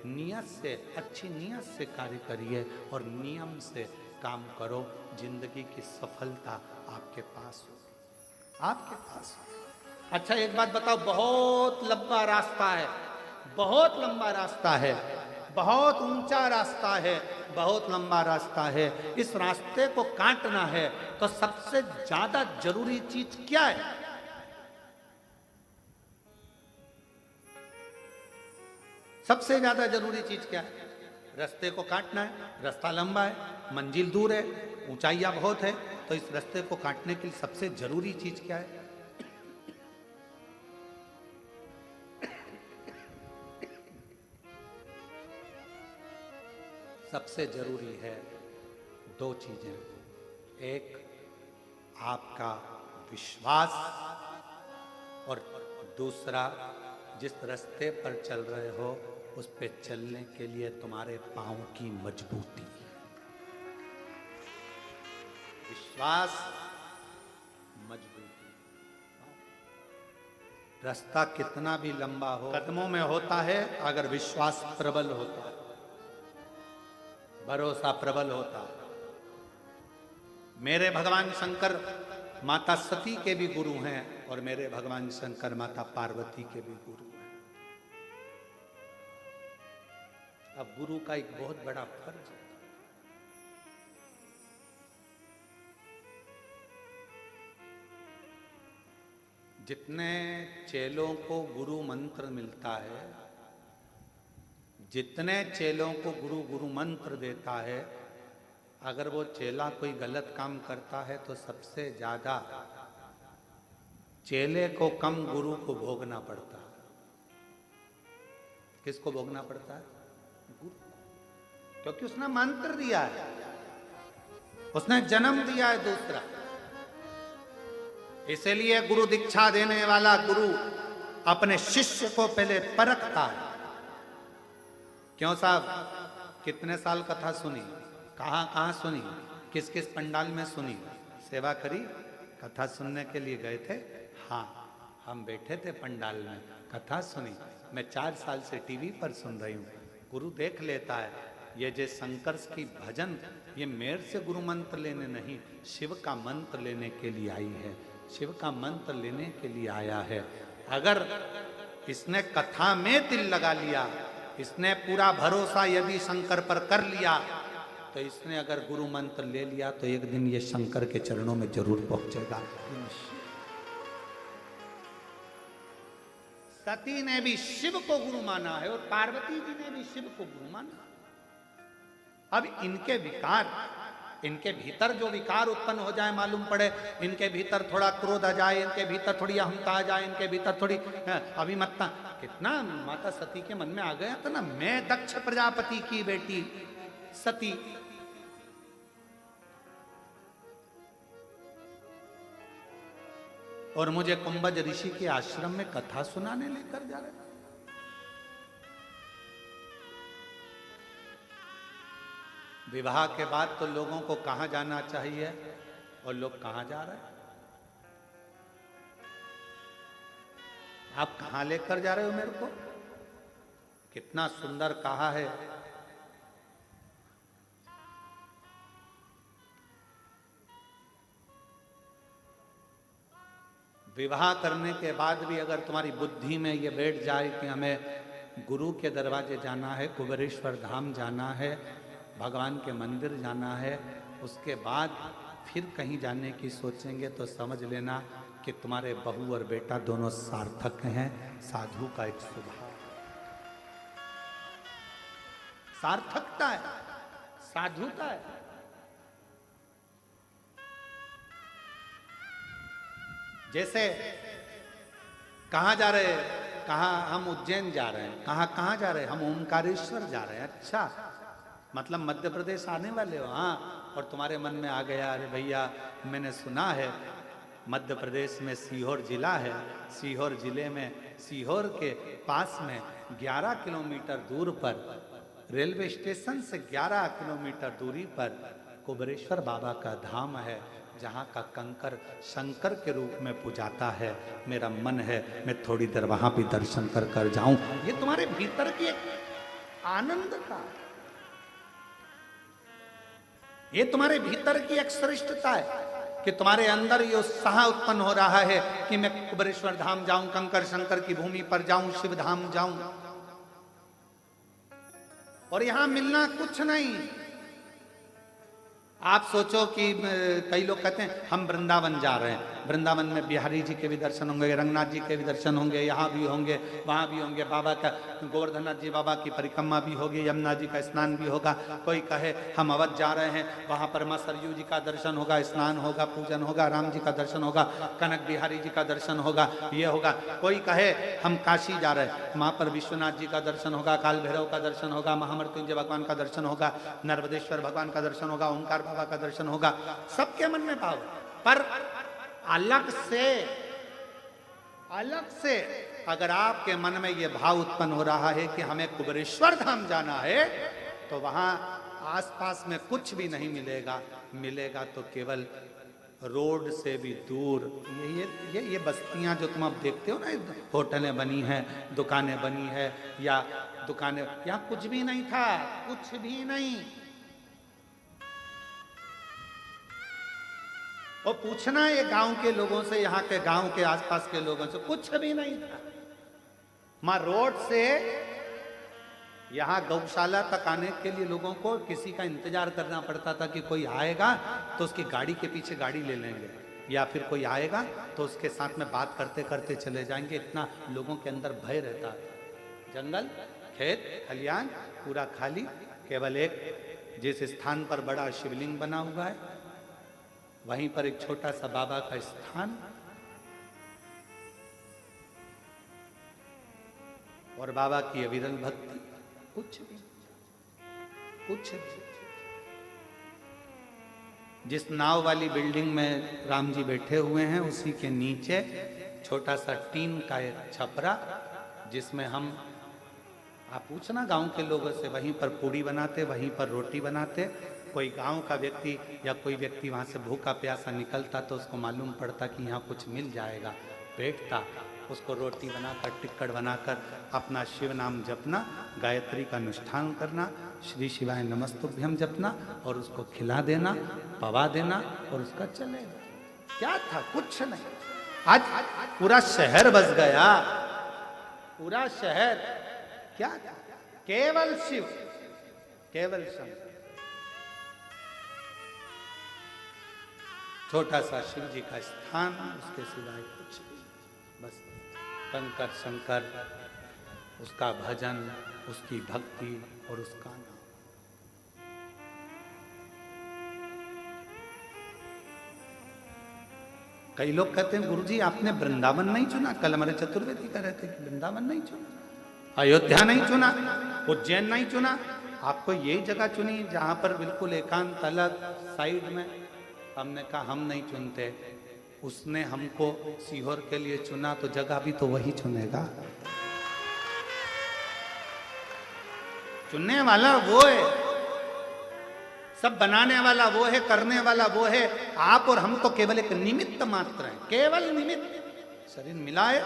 नियत से, अच्छी नियत से कार्य करिए और नियम से काम करो। जिंदगी की सफलता आपके पास होगी, आपके पास होगी। अच्छा एक बात बताओ, बहुत लंबा रास्ता है, बहुत लंबा रास्ता है, बहुत ऊंचा रास्ता है, बहुत लंबा रास्ता है। इस रास्ते को काटना है तो सबसे ज्यादा जरूरी चीज क्या है? सबसे ज्यादा जरूरी चीज क्या है? रास्ते को काटना है। रास्ता लंबा है, मंजिल दूर है, ऊंचाइयां बहुत है, तो इस रास्ते को काटने के लिए सबसे जरूरी चीज क्या है? सबसे जरूरी है दो चीजें। एक आपका विश्वास और दूसरा जिस रास्ते पर चल रहे हो उस पे चलने के लिए तुम्हारे पांव की मजबूती। विश्वास, मजबूती। रास्ता कितना भी लंबा हो, कदमों में होता है अगर विश्वास प्रबल होता है, भरोसा प्रबल होता है। मेरे भगवान शंकर माता सती के भी गुरु हैं और मेरे भगवान शंकर माता पार्वती के भी गुरु हैं। अब गुरु का एक बहुत बड़ा फर्ज है। जितने चेलों को गुरु मंत्र मिलता है, जितने चेलों को गुरु गुरु मंत्र देता है, अगर वो चेला कोई गलत काम करता है तो सबसे ज्यादा चेले को कम गुरु को भोगना पड़ता है। किसको भोगना पड़ता है? गुरु। क्योंकि उसने मंत्र दिया है, उसने जन्म दिया है दूसरा। इसलिए गुरु दीक्षा देने वाला गुरु अपने शिष्य को पहले परखता है। क्यों साहब, कितने साल कथा सुनी, कहां कहां सुनी, किस किस पंडाल में सुनी, सेवा करी, कथा सुनने के लिए गए थे? हाँ, हम बैठे थे पंडाल में, कथा सुनी। मैं 4 साल से टीवी पर सुन रही हूँ। गुरु देख लेता है, ये जो शंकर की भजन, ये मेरे से गुरु मंत्र लेने नहीं, शिव का मंत्र लेने के लिए आई है, शिव का मंत्र लेने के लिए आया है। अगर इसने कथा में दिल लगा लिया, इसने पूरा भरोसा यदि शंकर पर कर लिया, तो इसने अगर गुरु मंत्र ले लिया तो एक दिन ये शंकर के चरणों में जरूर पहुंचेगा। सती ने भी शिव को गुरु माना है और पार्वती जी ने भी शिव को गुरु माना। अब इनके विकार, इनके भीतर जो विकार उत्पन्न हो जाए, मालूम पड़े इनके भीतर थोड़ा क्रोध आ जाए, इनके भीतर थोड़ी अहंता आ जाए, इनके भीतर थोड़ी अभिमत्ता, कितना माता सती के मन में आ गया था ना, मैं दक्ष प्रजापति की बेटी सती, और मुझे कुंभज ऋषि के आश्रम में कथा सुनाने लेकर जा रहे। विवाह के बाद तो लोगों को कहां जाना चाहिए और लोग कहां जा रहे हैं? आप कहां लेकर जा रहे हो मेरे को? कितना सुंदर कहा है, विवाह करने के बाद भी अगर तुम्हारी बुद्धि में ये बैठ जाए कि हमें गुरु के दरवाजे जाना है, कुबेरेश्वर धाम जाना है, भगवान के मंदिर जाना है, उसके बाद फिर कहीं जाने की सोचेंगे, तो समझ लेना कि तुम्हारे बहू और बेटा दोनों सार्थक हैं। साधु का एक स्वभाव सार्थकता है, साधुता है। जैसे कहाँ जा रहे हैं? कहाँ? हम उज्जैन जा रहे हैं। कहाँ जा रहे हैं? हम ओमकारेश्वर जा रहे हैं। अच्छा, मतलब मध्य प्रदेश आने वाले हो? हाँ। और तुम्हारे मन में आ गया, अरे भैया मैंने सुना है मध्य प्रदेश में सीहोर जिला है, सीहोर जिले में, सीहोर के पास में 11 किलोमीटर दूर पर, रेलवे स्टेशन से 11 किलोमीटर दूरी पर कुबेरेश्वर बाबा का धाम है। जहाँ का कंकर शंकर के रूप में पूजाता है। मेरा मन है मैं थोड़ी देर वहां भी दर्शन कर कर जाऊं। ये तुम्हारे भीतर की एक आनंद का, ये तुम्हारे भीतर की एक श्रेष्ठता है कि तुम्हारे अंदर ये उत्साह उत्पन्न हो रहा है कि मैं कुबेरेश्वर धाम जाऊं, कंकर शंकर की भूमि पर जाऊं, शिव धाम जाऊं। और यहां मिलना कुछ नहीं। आप सोचो कि कई लोग कहते हैं हम वृंदावन जा रहे हैं, वृंदावन में बिहारी जी के भी दर्शन होंगे, रंगनाथ जी के भी दर्शन होंगे, यहाँ भी होंगे, वहाँ भी होंगे, बाबा का गोवर्धननाथ जी बाबा की परिक्रमा भी होगी, यमुना जी का स्नान भी होगा। कोई कहे हम अवध जा रहे हैं, वहाँ पर माँ सरयू जी का दर्शन होगा, स्नान होगा, पूजन होगा, राम जी का दर्शन होगा, कनक बिहारी जी का दर्शन होगा, ये होगा। कोई कहे हम काशी जा रहे हैं, वहाँ पर विश्वनाथ जी का दर्शन होगा, काल भैरव का दर्शन होगा, महामृत्युंजय भगवान का दर्शन होगा, नर्मदेश्वर भगवान का दर्शन होगा, ओंकार बाबा का दर्शन होगा। सबके मन में भाव, पर अलग से अगर आपके मन में यह भाव उत्पन्न हो रहा है कि हमें कुबेरेश्वर धाम जाना है, तो वहां आसपास में कुछ भी नहीं मिलेगा, मिलेगा तो केवल रोड से भी दूर ये बस्तियां जो तुम अब देखते हो ना, होटलें बनी हैं, दुकानें बनी है, या दुकानें, यहाँ कुछ भी नहीं था, कुछ भी नहीं। और पूछना ये गांव के लोगों से, यहाँ के गांव के आसपास के लोगों से, कुछ भी नहीं था। मां रोड से यहाँ गौशाला तक आने के लिए लोगों को किसी का इंतजार करना पड़ता था कि कोई आएगा तो उसकी गाड़ी के पीछे गाड़ी ले लेंगे, या फिर कोई आएगा तो उसके साथ में बात करते करते चले जाएंगे। इतना लोगों के अंदर भय रहता था। जंगल, खेत, खलियान पूरा खाली, केवल एक जिस स्थान पर बड़ा शिवलिंग बना हुआ है वहीं पर एक छोटा सा बाबा का स्थान, और बाबा की अविरल भक्ति, कुछ भी। जिस नाव वाली बिल्डिंग में राम जी बैठे हुए हैं उसी के नीचे छोटा सा टीन का एक छपरा, जिसमें हम, आप पूछना गांव के लोगों से, वहीं पर पूड़ी बनाते, वहीं पर रोटी बनाते। कोई गांव का व्यक्ति या कोई व्यक्ति वहां से भूखा प्यासा निकलता तो उसको मालूम पड़ता कि यहाँ कुछ मिल जाएगा, बैठता, उसको रोटी बनाकर, टिक्कड़ बनाकर अपना शिव नाम जपना, गायत्री का अनुष्ठान करना, श्री शिवाय नमस्तुभ्यम जपना, और उसको खिला देना, पवा देना, और उसका चलेगा। क्या था? कुछ नहीं। आज पूरा शहर बस गया, पूरा शहर। क्या था? केवल शिव, केवल शंकर। छोटा सा शिव जी का स्थान, उसके सिवाय कुछ नहीं, बस कंकर शंकर, उसका भजन, उसकी भक्ति और उसका नाम। कई लोग कहते हैं गुरुजी आपने वृंदावन नहीं चुना। कल हमारे चतुर्वेदी कह रहे थे कि वृंदावन नहीं चुना, अयोध्या नहीं चुना, उज्जैन नहीं चुना, आपको यही जगह चुनी जहां पर बिल्कुल एकांत अलग साइड में। हमने कहा हम नहीं चुनते, उसने हमको सीहोर के लिए चुना तो जगह भी तो वही चुनेगा। चुनने वाला वो है, सब बनाने वाला वो है, करने वाला वो है। आप और हम तो केवल एक निमित्त मात्र हैं, केवल निमित्त। शरीर मिलाए,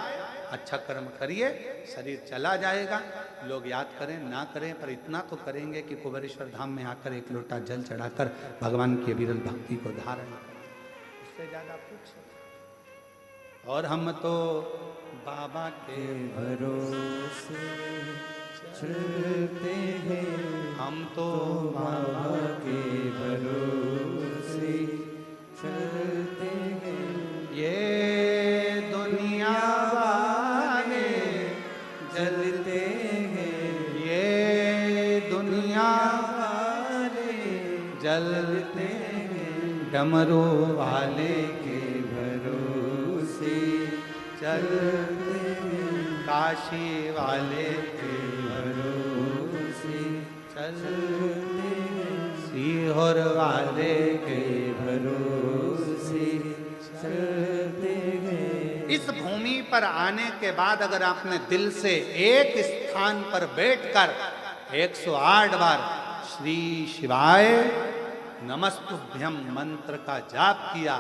अच्छा कर्म करिए, शरीर चला जाएगा। लोग याद करें ना करें, पर इतना तो करेंगे कि कुबेरेश्वर धाम में आकर एक लोटा जल चढ़ाकर भगवान की अविरल भक्ति को धारण करें। उससे ज्यादा कुछ। और हम तो बाबा के भरोसे चलते हैं, हम तो बाबा के भरोसे चलते हैं। ये दुनिया वाले जलते हैं, ये दुनिया वाले जलते हैं, डमरू वाले के भरोसे चलते हैं, काशी वाले के भरोसे चलते हैं, सीहोर वाले के भरोसे चलते हैं। इस भूमि पर आने के बाद अगर आपने दिल से एक स्थान पर बैठकर 108 बार श्री शिवाय नमस्तुभ्यम मंत्र का जाप किया,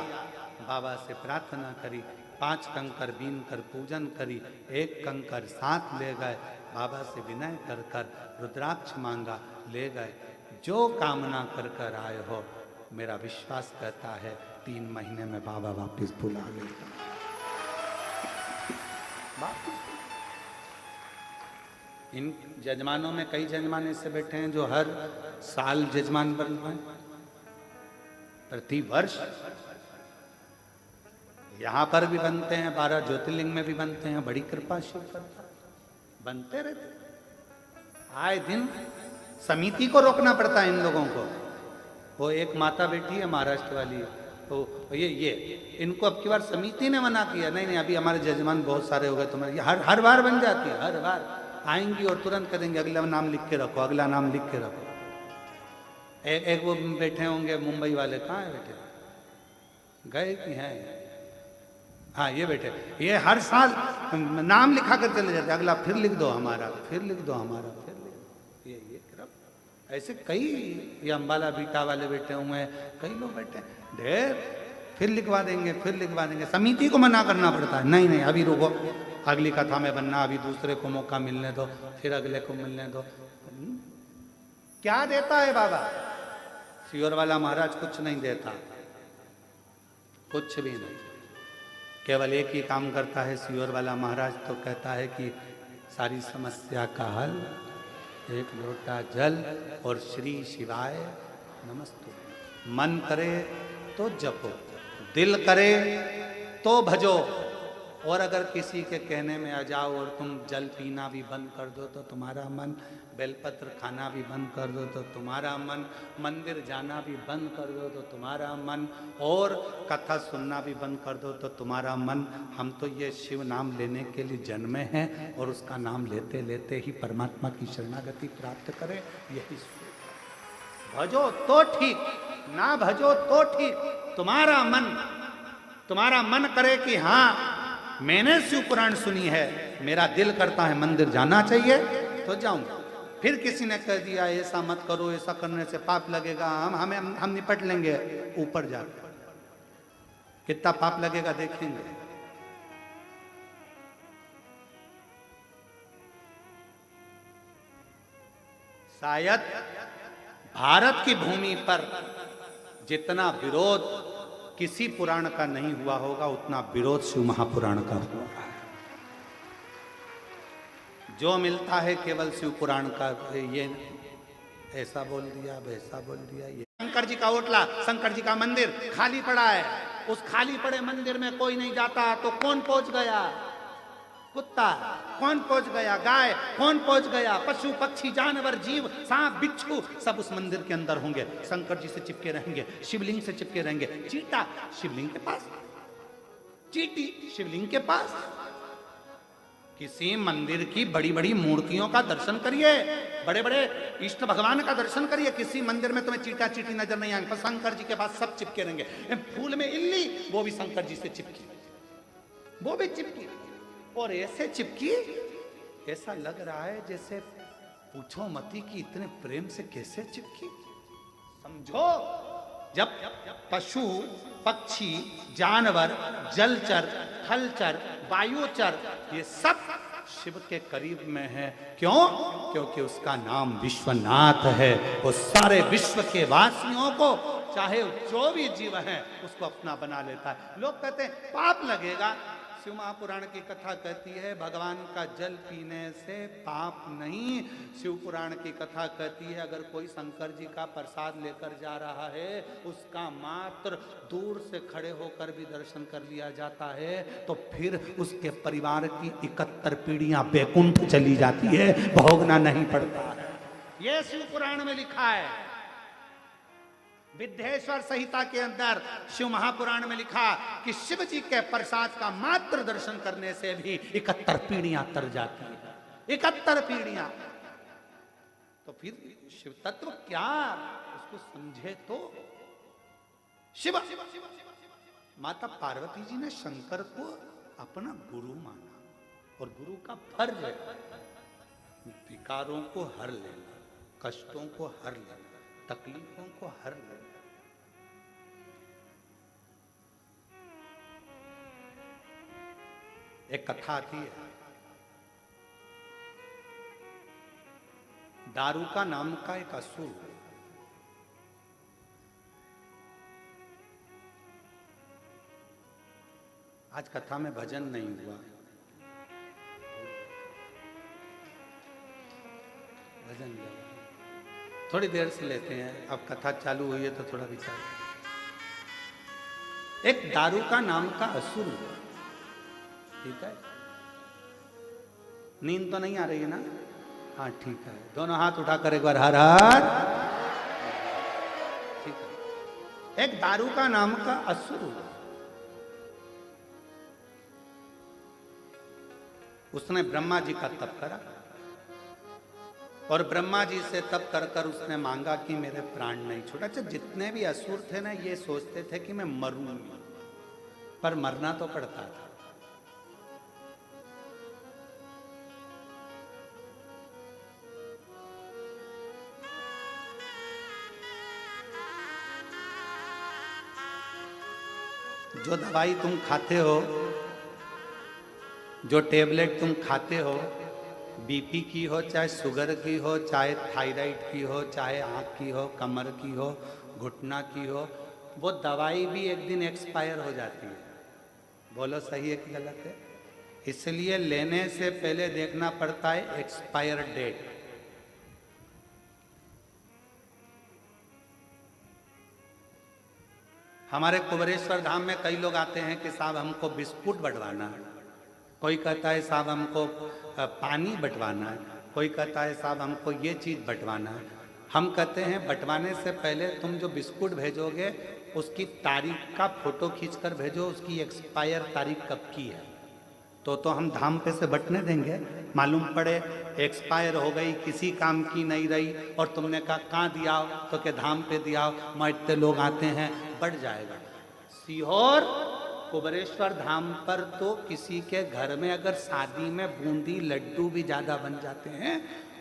बाबा से प्रार्थना करी, 5 कंकर बीन कर पूजन करी, 1 कंकर साथ ले गए, बाबा से विनय कर कर रुद्राक्ष मांगा, ले गए। जो कामना कर कर आए हो, मेरा विश्वास कहता है 3 महीने में बाबा वापस बुला लेगा। इन जजमानों में कई जजमान ऐसे बैठे हैं जो हर साल जजमान बन रहे हैं, प्रति वर्ष। यहां पर भी बनते हैं, 12 ज्योतिर्लिंग में भी बनते हैं, बड़ी कृपा शिव करता, बनते रहते। आए दिन समिति को रोकना पड़ता है इन लोगों को। वो एक माता बेटी है महाराष्ट्र वाली, तो ये इनको अब की बार समिति ने मना किया, नहीं अभी हमारे जजमान बहुत सारे हो गए, तुम्हारे हर बार बन जाती है, हर बार आएंगी और तुरंत करेंगे अगला नाम लिख के रखो, अगला नाम लिख के रखो। एक वो बैठे होंगे मुंबई वाले, कहाँ है बैठे, गए कि हैं? हाँ ये बैठे, ये हर साल नाम लिखा कर चले जाते, अगला फिर लिख दो हमारा, फिर लिख दो हमारा, फिर लिख दो। ये ऐसे कई, ये अम्बाला बीटा वाले बैठे हुए हैं, कई लोग बैठे हैं, ढेर, फिर लिखवा देंगे, फिर लिखवा देंगे। समिति को मना करना पड़ता है, नहीं अभी रुको, अगली कथा में बनना, अभी दूसरे को मौका मिलने दो, फिर अगले को मिलने दो। क्या देता है बाबा? सियोर वाला महाराज कुछ नहीं देता, कुछ भी नहीं, केवल एक ही काम करता है सियोर वाला महाराज, तो कहता है कि सारी समस्या का हल 1 लोटा जल और श्री शिवाय नमस्तु। मन करे तो जपो, दिल करे तो भजो, और अगर किसी के कहने में आ जाओ और तुम जल पीना भी बंद कर दो तो तुम्हारा मन, बेलपत्र खाना भी बंद कर दो तो तुम्हारा मन, मंदिर जाना भी बंद कर दो तो तुम्हारा मन, और कथा सुनना भी बंद कर दो तो तुम्हारा मन। हम तो ये शिव नाम लेने के लिए जन्मे हैं और उसका नाम लेते लेते ही परमात्मा की शरणागति प्राप्त करें, यही भजो तो ठीक, ना भजो तो ठीक। तुम्हारा मन करे कि हाँ मैंने शिव पुराण सुनी है, मेरा दिल करता है मंदिर जाना चाहिए, तो जाऊंगा। फिर किसी ने कह दिया ऐसा मत करो, ऐसा करने से पाप लगेगा, हम निपट लेंगे ऊपर जाकर, कितना पाप लगेगा देखेंगे। शायद भारत की भूमि पर जितना विरोध किसी पुराण का नहीं हुआ होगा, उतना विरोध शिव महापुराण का हुआ है। जो मिलता है केवल शिव पुराण का, ये ऐसा बोल दिया, वैसा बोल दिया। ये शंकर जी का ओटला, शंकर जी का मंदिर खाली पड़ा है, उस खाली पड़े मंदिर में कोई नहीं जाता, तो कौन पहुंच गया? कुत्ता। कौन पहुंच गया? गाय। कौन पहुंच गया? पशु पक्षी जानवर जीव सांप बिच्छू सब उस मंदिर के अंदर होंगे, शंकर जी से चिपके रहेंगे, शिवलिंग से चिपके रहेंगे। चीटा शिवलिंग के पास, चीटी शिवलिंग के पास। किसी मंदिर की बड़ी बड़ी मूर्तियों का दर्शन करिए, बड़े बड़े इष्ट भगवान का दर्शन करिए, किसी मंदिर में तुम्हें चीटा चीटी नजर नहीं आएंगे, शंकर जी के पास सब चिपके रहेंगे। फूल में इल्ली, वो भी शंकर जी से चिपकी, वो भी चिपकी, और ऐसे चिपकी, ऐसा लग रहा है जैसे पूछो मती कि इतने प्रेम से कैसे चिपकी। समझो, जब पशु पक्षी जानवर जलचर थलचर वायुचर ये सब शिव के करीब में है, क्यों? क्योंकि उसका नाम विश्वनाथ है। वो सारे विश्व के वासियों को, चाहे जो भी जीव है, उसको अपना बना लेता है। लोग कहते हैं पाप लगेगा, शिव महापुराण की कथा कहती है भगवान का जल पीने से पाप नहीं। शिव पुराण की कथा कहती है अगर कोई शंकर जी का प्रसाद लेकर जा रहा है, उसका मात्र दूर से खड़े होकर भी दर्शन कर लिया जाता है, तो फिर उसके परिवार की 71 पीढ़ियां बैकुंठ चली जाती है, भोगना नहीं पड़ता है। यह शिव पुराण में लिखा है। विद्येश्वर संहिता के अंदर शिव महापुराण में लिखा कि शिव जी के प्रसाद का मात्र दर्शन करने से भी 71 पीढ़ियां तर जाती है, 71 पीढ़ियां। तो फिर शिव तत्व क्या, उसको समझे तो। शिव माता पार्वती जी ने शंकर को अपना गुरु माना, और गुरु का फर्ज है विकारों को हर लेना, कष्टों को हर लेना, तकलीफों को हर लेना। एक कथा आती है, दारूका नाम का एक असुर, आज कथा में भजन नहीं हुआ, भजन थोड़ी देर से लेते हैं, अब कथा चालू हुई है तो थोड़ा विचार। एक दारूका नाम का असुर, ठीक है, नींद तो नहीं आ रही है ना? हाँ ठीक है, दोनों हाथ उठाकर एक बार हर हर, ठीक है। एक दारूका नाम का असुर, उसने ब्रह्मा जी का तप करा और ब्रह्मा जी से तप कर कर उसने मांगा कि मेरे प्राण नहीं छोड़ा। अच्छा, जितने भी असुर थे ना, ये सोचते थे कि मैं मरूं, पर मरना तो पड़ता था। जो दवाई तुम खाते हो, जो टेबलेट तुम खाते हो, बीपी की हो, चाहे शुगर की हो, चाहे थायराइड की हो, चाहे आँख की हो, कमर की हो, घुटना की हो, वो दवाई भी एक दिन एक्सपायर हो जाती है। बोलो सही है कि गलत है? इसलिए लेने से पहले देखना पड़ता है एक्सपायर डेट। हमारे कुबरेश्वर धाम में कई लोग आते हैं कि साहब हमको बिस्कुट बंटवाना है, कोई कहता है साहब हमको पानी बंटवाना है, कोई कहता है साहब हमको ये चीज़ बंटवाना है। हम कहते हैं बंटवाने से पहले तुम जो बिस्कुट भेजोगे उसकी तारीख का फोटो खींचकर भेजो, उसकी एक्सपायर तारीख कब की है, तो हम धाम पे से बंटने देंगे। मालूम पड़े एक्सपायर हो गई, किसी काम की नहीं रही, और तुमने कहा कहाँ दिया, तो क्या धाम पे दिया, मैं इतने लोग आते हैं, बढ़ जाएगा। सीहोर कुबरेश्वर धाम पर तो किसी के घर में अगर शादी में बूंदी लड्डू भी ज्यादा बन जाते हैं,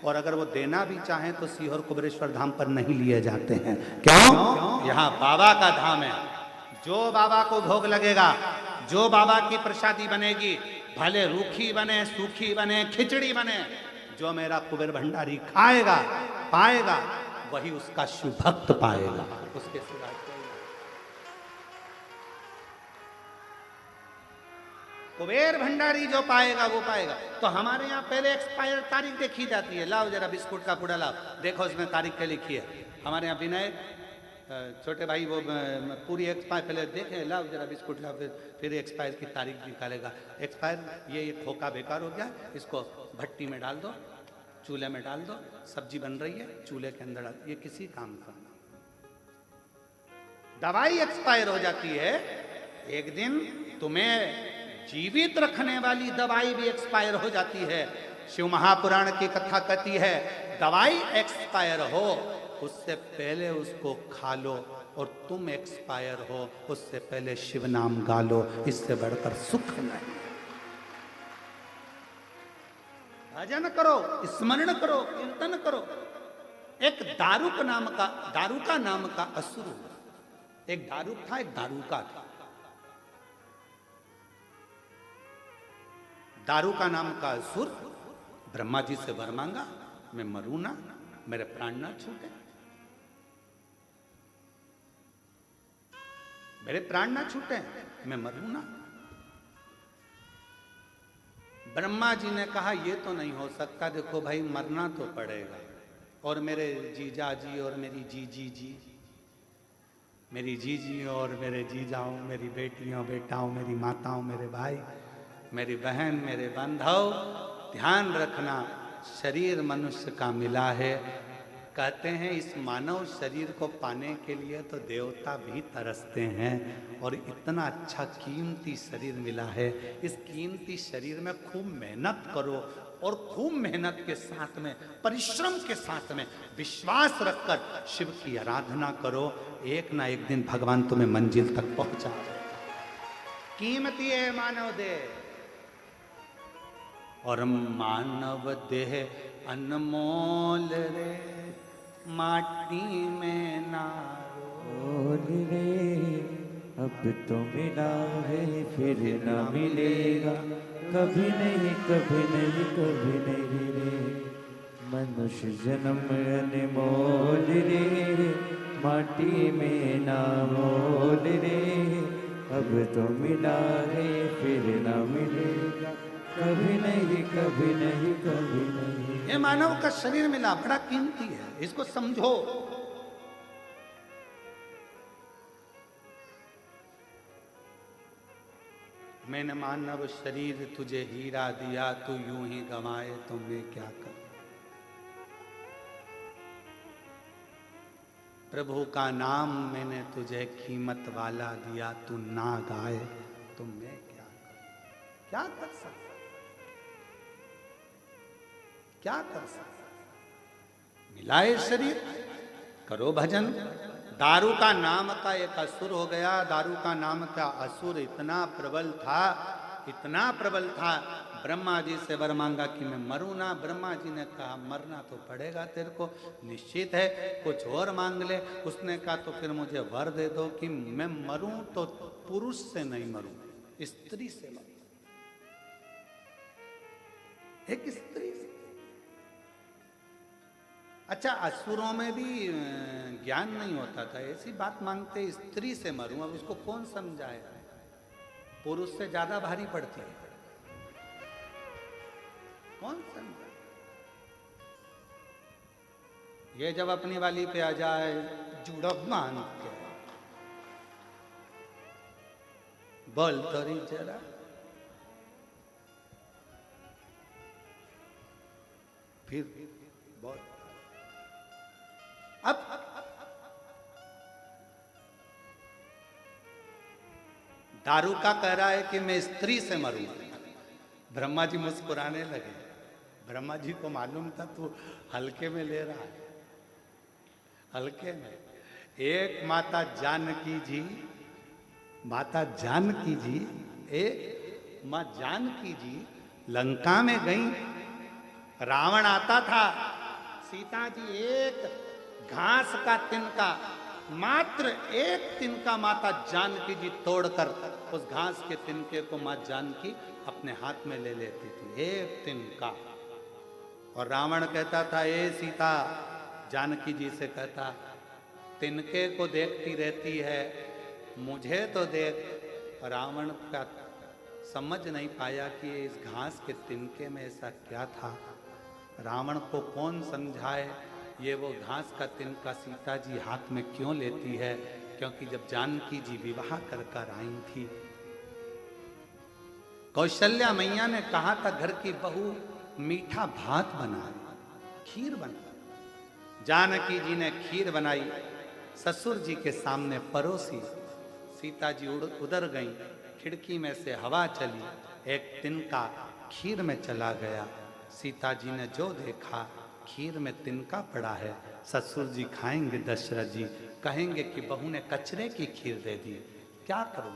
और अगर वो देना भी चाहें तो सीहोर कुबरेश्वर धाम पर नहीं लिए जाते हैं। क्यों? यहाँ बाबा का धाम है। जो बाबा को भोग लगेगा, जो बाबा की प्रसादी बनेगी, भले रूखी बने, सूखी बने, खिचड़ी बने, जो मेरा कुबेर भंडारी खाएगा पाएगा, वही उसका शिव भक्त पाएगा। उसके सिवा कुबेर भंडारी जो पाएगा वो पाएगा। तो हमारे यहाँ पहले एक्सपायर तारीख देखी जाती है। लाओ जरा बिस्कुट का पूरा लाओ, देखो उसमें तारीख क्या लिखी है। हमारे यहाँ विनय छोटे भाई वो पूरी एक्सपायर पहले देखे, लाओ जरा बिस्कुट लाओ, फिर एक्सपायर की तारीख निकालेगा। एक्सपायर ये खोखा बेकार हो गया, इसको भट्टी में डाल दो, चूल्हे में डाल दो, सब्जी बन रही है चूल्हे के अंदर डाल, ये किसी काम का। दवाई एक्सपायर हो जाती है, एक दिन तुम्हें जीवित रखने वाली दवाई भी एक्सपायर हो जाती है। शिव महापुराण की कथा कहती है दवाई एक्सपायर हो उससे पहले उसको खा लो, और तुम एक्सपायर हो उससे पहले शिव नाम गा लो, इससे बढ़कर सुख नहीं। भजन करो, स्मरण करो, कीर्तन करो। एक दारूका नाम का असुर, एक दारूक था, एक दारूका था। दारूका नाम का असुर ब्रह्मा जी से वर मांगा, मैं मरूं ना, मेरे प्राण ना छूटे, मेरे प्राण ना छूटे, मैं मरूं ना। ब्रह्मा जी ने कहा ये तो नहीं हो सकता, देखो भाई मरना तो पड़ेगा, और मेरे जीजा जी और मेरी जीजी जी, मेरी जीजी और मेरे जीजाओं, मेरी बेटियों बेटाओं, मेरी माताओं, मेरे भाई, मेरी बहन, मेरे बांधव, ध्यान रखना शरीर मनुष्य का मिला है। कहते हैं इस मानव शरीर को पाने के लिए तो देवता भी तरसते हैं, और इतना अच्छा कीमती शरीर मिला है। इस कीमती शरीर में खूब मेहनत करो, और खूब मेहनत के साथ में, परिश्रम के साथ में, विश्वास रखकर शिव की आराधना करो। एक ना एक दिन भगवान तुम्हें मंजिल तक पहुंचा देगा। कीमती है मानव देह, और मानव देह अनमोल रे, माटी में ना रोल रे, अब तो मिला है फिर ना मिलेगा, कभी नहीं कभी नहीं कभी नहीं रे, मनुष्य जन्म अनमोल रे, माटी में ना मोल रे, अब तो मिला है फिर ना मिलेगा, कभी नहीं कभी नहीं कभी नहीं। ये मानव का शरीर मिला बड़ा कीमती है, इसको समझो। मैंने मानव शरीर तुझे हीरा दिया, तू यूं ही गंवाए तो मैं क्या करूं। प्रभु का नाम मैंने तुझे कीमत वाला दिया, तू ना गाए तो मैं क्या करूं। क्या कर सकता, क्या कर सकता। मिलाए शरीर, करो भजन। दारू का नाम का एक असुर हो गया। दारू का नाम का असुर इतना प्रबल था, इतना प्रबल था, ब्रह्मा जी से वर मांगा कि मैं मरूं ना। ब्रह्मा जी ने कहा मरना तो पड़ेगा तेरे को, निश्चित है, कुछ और मांग ले। उसने कहा तो फिर मुझे वर दे दो कि मैं मरूं तो पुरुष से नहीं मरूं, स्त्री से मरूं, एक स्त्री से। अच्छा, असुरों में भी ज्ञान नहीं होता था, ऐसी बात मांगते स्त्री से मरूं। अब उसको कौन समझाए, पुरुष से ज्यादा भारी पड़ती है, कौन समझा। ये जब अपनी वाली पे आ जाए जुड़ब मान के बोल तोरी जरा, फिर बोल। अब दारू का कह रहा है कि मैं स्त्री से मरूं। ब्रह्मा जी मुस्कुराने लगे। ब्रह्मा जी को मालूम था तू हल्के में ले रहा है, हल्के में। एक माता जानकी जी, माता जानकी जी, एक माँ जानकी जी लंका में गई। रावण आता था, सीता जी एक घास का तिनका, मात्र एक तिनका माता जानकी जी तोड़कर उस घास के तिनके को माँ जानकी अपने हाथ में ले लेती थी, एक तिनका। और रावण कहता था, ए सीता, जानकी जी से कहता, तिनके को देखती रहती है, मुझे तो देख। रावण का समझ नहीं पाया कि इस घास के तिनके में ऐसा क्या था। रावण को कौन समझाए, ये वो घास का तिनका सीता जी हाथ में क्यों लेती है, क्योंकि जब जानकी जी विवाह कर कर आई थी, कौशल्या मैया ने कहा था घर की बहू मीठा भात बनाए, खीर बनाए। जानकी जी ने खीर बनाई, ससुर जी के सामने परोसी। सीता जी उधर गई, खिड़की में से हवा चली, एक तिनका खीर में चला गया। सीता जी ने जो देखा, खीर में तिनका पड़ा है। ससुर जी खाएंगे, दशरथ जी कहेंगे कि बहू ने कचरे की खीर दे दी, क्या करूं।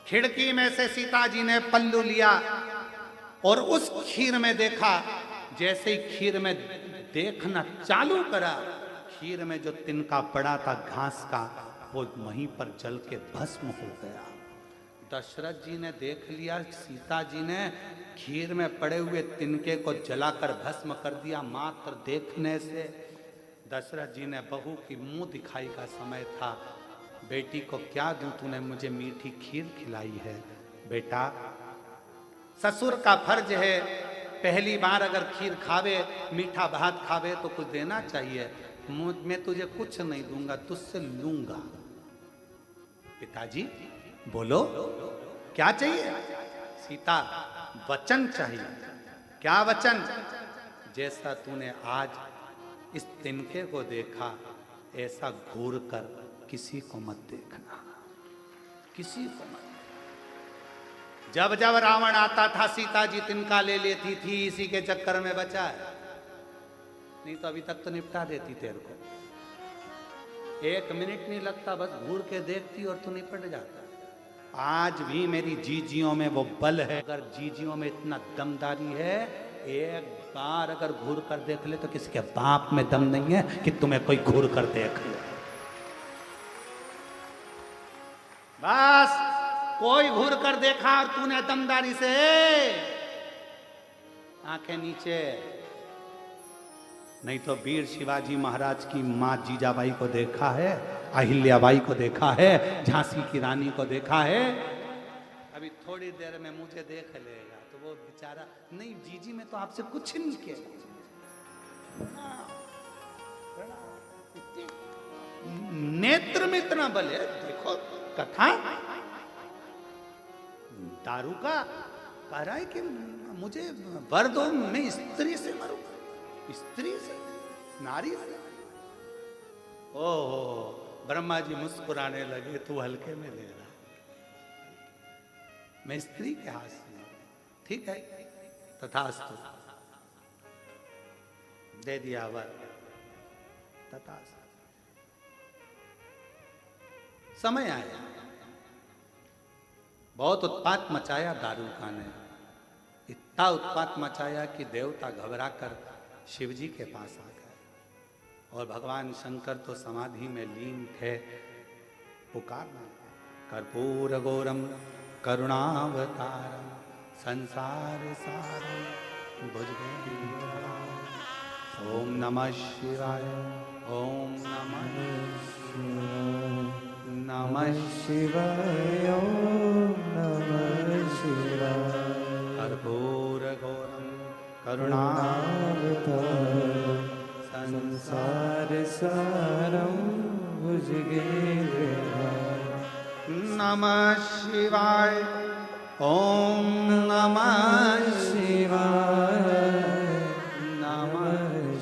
खिड़की में से सीता जी ने पल्लू लिया और उस खीर में देखा। जैसे ही खीर में देखना चालू करा, खीर में जो तिनका पड़ा था घास का, वो वहीं पर जल के भस्म हो गया। दशरथ जी ने देख लिया, सीता जी ने खीर में पड़े हुए तिनके को जलाकर भस्म कर दिया मात्र देखने से। दशरथ जी ने बहू की मुंह दिखाई का समय था, बेटी को क्या दूं, तूने मुझे मीठी खीर खिलाई है। बेटा, ससुर का फर्ज है, पहली बार अगर खीर खावे, मीठा भात खावे तो कुछ देना चाहिए। मैं तुझे कुछ नहीं दूंगा, तुझसे लूंगा। पिताजी बोलो क्या चाहिए। सीता, वचन चाहिए। क्या वचन। जैसा तूने आज इस तिनके को देखा, ऐसा घूर कर किसी को मत देखना, किसी को मत। जब जब रावण आता था, सीता जी तिनका ले लेती थी, इसी के चक्कर में बचा है, नहीं तो अभी तक तो निपटा देती तेरे को। 1 मिनट नहीं लगता, बस घूर के देखती और तू निपट जाता। आज भी मेरी जीजियों में वो बल है, अगर जीजियों में इतना दमदारी है, एक बार अगर घूर कर देख ले तो किसी के बाप में दम नहीं है कि तुम्हें कोई घूर कर देख ले। बस कोई घूर कर देखा और तूने दमदारी से आंखें नीचे। नहीं तो वीर शिवाजी महाराज की माँ जीजाबाई को देखा है, अहिल्याबाई को देखा है, झांसी की रानी को देखा है। अभी थोड़ी देर में मुझे देख लेगा तो वो बेचारा, नहीं जीजी मैं तो आपसे कुछ नहीं किया। नेत्र में इतना बल है, देखो कथा। दारू का कह रहा है कि मुझे वर दो, मैं स्त्री से मरूं, स्त्री से, नारी से। ओहो, ब्रह्मा जी मुस्कुराने लगे, तू हल्के में ले रहा, मैं स्त्री के हाथ से। ठीक है, तथास्तु, दे दिया वर, तथास्तु। समय आया, बहुत उत्पात मचाया दारूका ने, इतना उत्पात मचाया कि देवता घबराकर शिव जी के पास आ गए और भगवान शंकर तो समाधि में लीन थे। पुकारना, कर्पूर गौरम करुणावतारम संसार सारम भुजगेन्द्रहारम। ओम नमः शिवाय, ओम नमः नमः शिवाय, ओम नमः शिवाय। कर्पूर गौरम करुणावतारम संसार सारम भुजगेन्द्रहारम। नमः शिवाय, ओम नमः शिवाय, नमः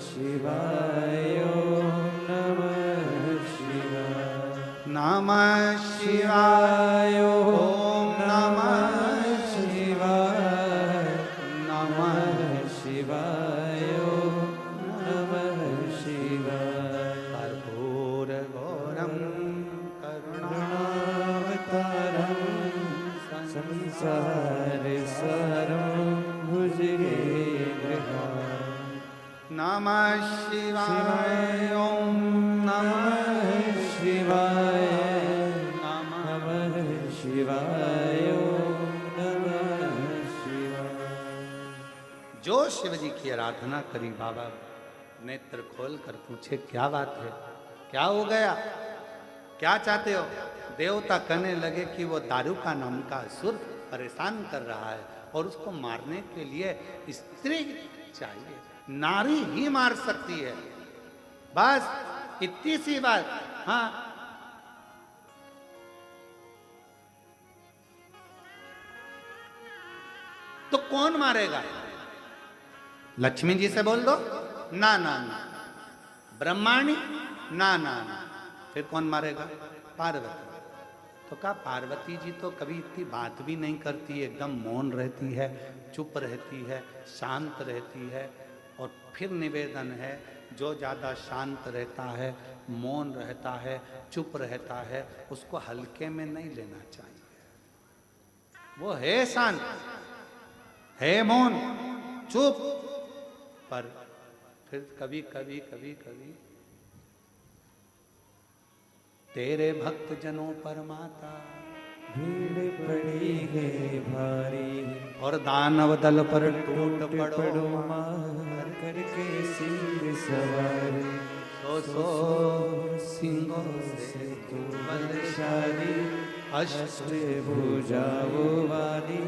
शिवाय, ओम नमः शिवाय। नमः शिवाय, ओम नमः शिवाय, नमः शिवाय, ओम नमः शिवाय। कर्पूर गौरम करुणावतारम संसार सारम भुजगेन्द्रहारम। नमः शिवाय, ओम नमः शिवाय, नमः शिवाय, ओम नमः शिवाय। जो शिव जी की आराधना करी, बाबा नेत्र खोल कर पूछे क्या बात है, क्या हो गया, क्या चाहते हो। देवता कहने लगे कि वो दारूका नाम का असुर परेशान कर रहा है और उसको मारने के लिए स्त्री चाहिए, नारी ही मार सकती है, बस इतनी सी बात। हाँ, तो कौन मारेगा? लक्ष्मी जी से बोल दो, ना ना ना। ब्रह्माणी, ना ना ना। फिर कौन मारेगा? पार्वती। तो कहा पार्वती जी तो कभी इतनी बात भी नहीं करती, एकदम मौन रहती है, चुप रहती है, शांत रहती है। और फिर निवेदन है, जो ज़्यादा शांत रहता है, मौन रहता है, चुप रहता है, उसको हल्के में नहीं लेना चाहिए। वो है शांत, है मौन, चुप, पर फिर कभी कभी कभी कभी तेरे भक्त जनों पर माता भीड़ पड़ी है भारी, और दानव दल पर टूट पड़ो पड़ो। मार करके सिंह सवार। सो सो सिंहों से तू बलशाली, अष्ट अष्टभुजाओं वाली,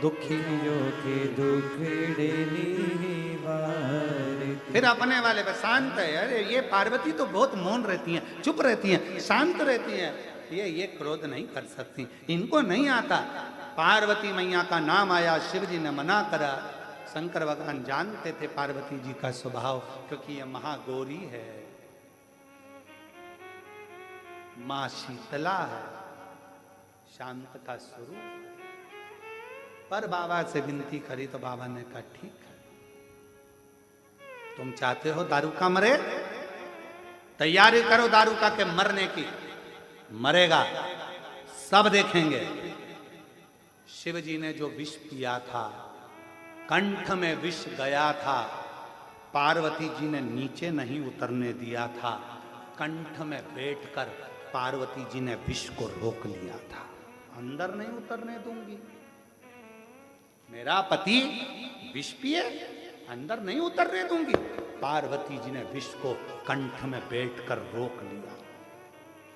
दुखियों के दुखड़े निवार। फिर अपने वाले पर शांत है। अरे ये पार्वती तो बहुत मौन रहती हैं, चुप रहती हैं, शांत रहती हैं, ये क्रोध नहीं कर सकती, इनको नहीं आता। पार्वती मैया का नाम आया, शिव जी ने मना करा। शंकर भगवान जानते थे पार्वती जी का स्वभाव, क्योंकि ये महागौरी है, मां शीतला है, शांत का स्वरूप। पर बाबा से विनती करी तो बाबा ने कहा ठीक है, तुम चाहते हो दारूका मरे, तैयारी करो दारूका के मरने की। मरेगा, सब देखेंगे। शिव जी ने जो विष पिया था, कंठ में विष गया था, पार्वती जी ने नीचे नहीं उतरने दिया था, कंठ में बैठकर पार्वती जी ने विष को रोक लिया था, अंदर नहीं उतरने दूंगी। मेरा पति विष पिए, अंदर नहीं उतरने दूंगी। पार्वती जी ने विष को कंठ में बैठकर रोक लिया।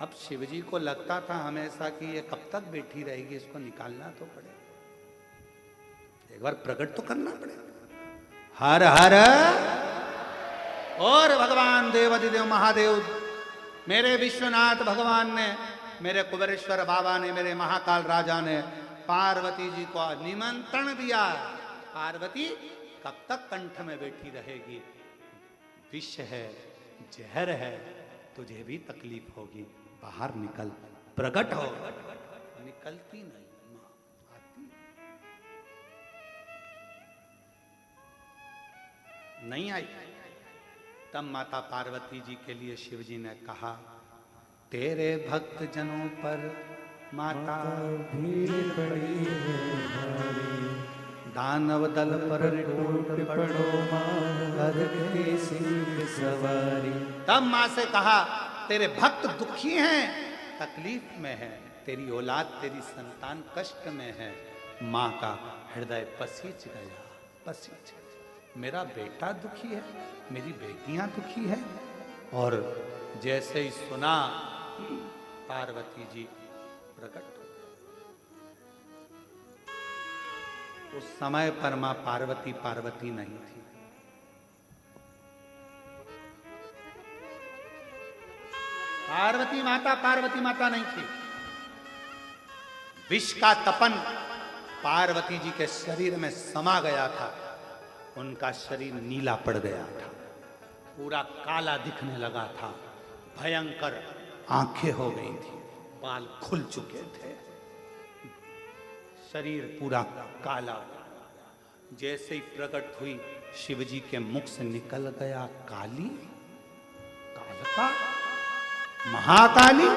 अब शिवजी को लगता था हमेशा कि ये कब तक बैठी रहेगी, इसको निकालना तो पड़ेगा, एक बार प्रकट तो करना पड़ेगा। हर हर। और भगवान देवाधिदेव महादेव, मेरे विश्वनाथ भगवान ने, मेरे कुबेरेश्वर बाबा ने, मेरे महाकाल राजा ने पार्वती जी को निमंत्रण दिया। पार्वती कब तक कंठ में बैठी रहेगी, विष है, जहर है, तुझे भी तकलीफ होगी, बाहर निकल, प्रकट हो। निकलती नहीं मां, आती नहीं आई। तब माता पार्वती जी के लिए शिव जी ने कहा, तेरे भक्त जनों पर माता भीड़ पड़ी है भारी, दानव दल पर टूट पड़ो माँ करके सिंह सवारी। तब माँ से कहा, तेरे भक्त दुखी हैं, तकलीफ में है, तेरी औलाद, तेरी संतान कष्ट में है। माँ का हृदय पसीज गया, पसीज गया। मेरा बेटा दुखी है, मेरी बेटियां दुखी है। और जैसे ही सुना, पार्वती जी प्रकट। उस समय पर मां पार्वती पार्वती नहीं थी। पार्वती माता नहीं थी। विष का तपन पार्वती जी के शरीर में समा गया था। उनका शरीर नीला पड़ गया था, पूरा काला दिखने लगा था, भयंकर आंखें हो गई थी, बाल खुल चुके थे, शरीर पूरा काला। जैसे ही प्रकट हुई, शिवजी के मुख से निकल गया काली, कालका, महाकाली।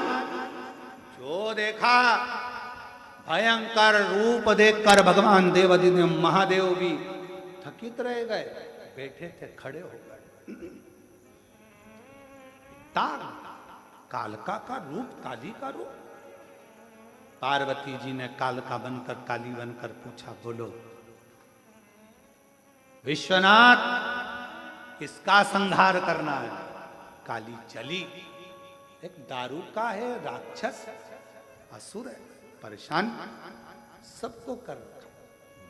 जो देखा, भयंकर रूप देखकर भगवान देवाधिदेव महादेव भी थकित रह गए, बैठे थे खड़े हो गए। कालका का रूप, काली का रूप। पार्वती जी ने कालका बनकर, काली बनकर पूछा, बोलो विश्वनाथ, किसका संहार करना है? काली चली। एक दारू का है, राक्षस असुर है, परेशान, सबको कर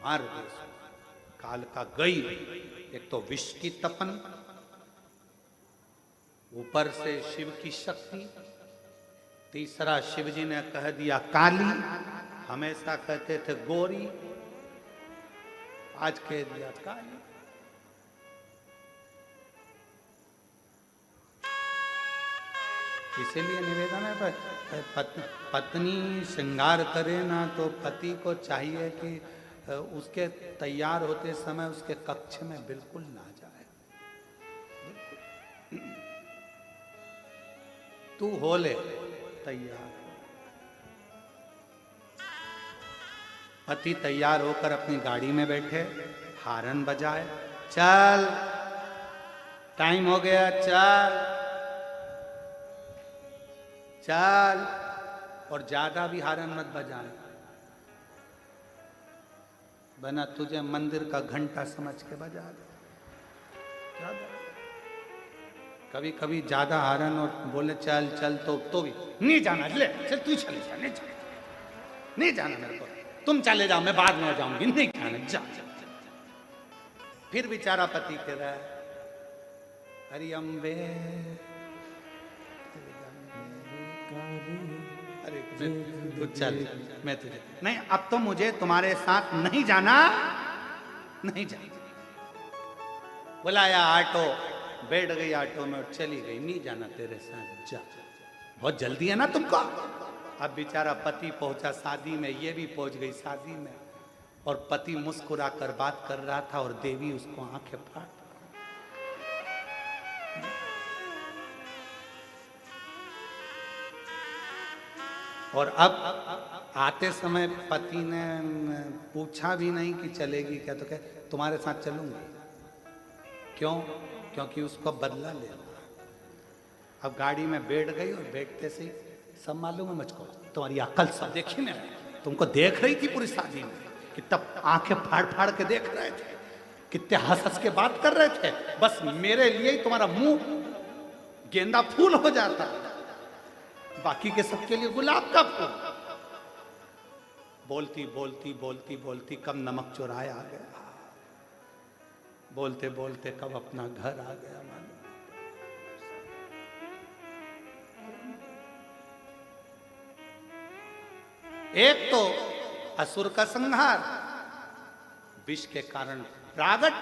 मार दे। कालका गई। एक तो विष की तपन, ऊपर से शिव की शक्ति, तीसरा शिव जी ने कह दिया काली, हमेशा कहते थे गोरी, आज कह दिया काली। इसीलिए निवेदन है, पत्नी श्रृंगार करे ना तो पति को चाहिए कि उसके तैयार होते समय उसके कक्ष में बिल्कुल ना जाए। तू हो ले तैयार। पति तैयार होकर अपनी गाड़ी में बैठे, हारन बजाए, चल टाइम हो गया, चल चल। और ज्यादा भी हारन मत बजाए, बना तुझे मंदिर का घंटा समझ के बजा दे। कभी कभी ज्यादा हारन और बोले चल चल तो भी नहीं जाना, ले चल तू चले जा, नहीं जाना मेरे को, तुम चले जाओ, मैं बाद में जाऊंगी, नहीं जाना, जा। फिर बेचारा पति कह रहा है, हरि अम्बे, अरे तू चल, मैं तुझे नहीं, अब तो मुझे तुम्हारे साथ नहीं जाना, नहीं जाना। बुलाया ऑटो, बैठ गई ऑटो में और चली गई, नहीं जाना तेरे साथ, जा, बहुत जल्दी है ना तुमको। अब बेचारा पति पहुंचा शादी में, ये भी पहुंच गई शादी में, और पति मुस्कुरा कर बात कर रहा था और देवी उसको आंखें फाड़। और अब आते समय पति ने पूछा भी नहीं कि चलेगी क्या, तो कहे तुम्हारे साथ चलूंगी। क्यों? क्योंकि उसको बदला लेना। अब गाड़ी में बैठ गई और बैठते से सब मालूम है मुझको, तुम्हारी अकल सब देखी मैंने, तुमको देख रही थी पूरी शादी में कितना आंखें फाड़ फाड़ के देख रहे थे, कितने हंस हंस के बात कर रहे थे, बस मेरे लिए ही तुम्हारा मुंह गेंदा फूल हो जाता, बाकी के सबके लिए गुलाब का फूल। बोलती बोलती बोलती बोलती कब नमक चुराया आ गया, बोलते बोलते कब अपना घर आ गया। मानो एक तो असुर का संहार, विष के कारण प्रागट,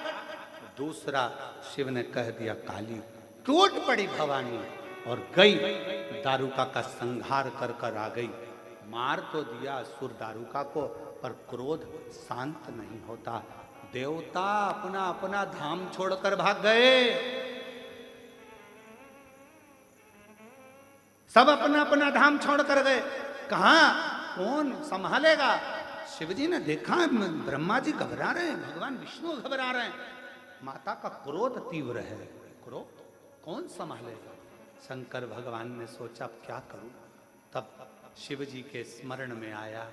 दूसरा शिव ने कह दिया काली, टूट पड़ी भवानी और गई, दारुका का संहार कर कर आ गई। मार तो दिया असुर दारुका को, पर क्रोध शांत नहीं होता। देवता अपना अपना धाम छोड़कर भाग गए, सब अपना अपना धाम छोड़कर गए। कहां कौन संभालेगा? शिवजी ने देखा ब्रह्मा जी घबरा रहे हैं, भगवान विष्णु घबरा रहे हैं, माता का क्रोध तीव्र है, क्रोध कौन संभालेगा? शंकर भगवान ने सोचा अब क्या करूं। तब शिवजी के स्मरण में आया,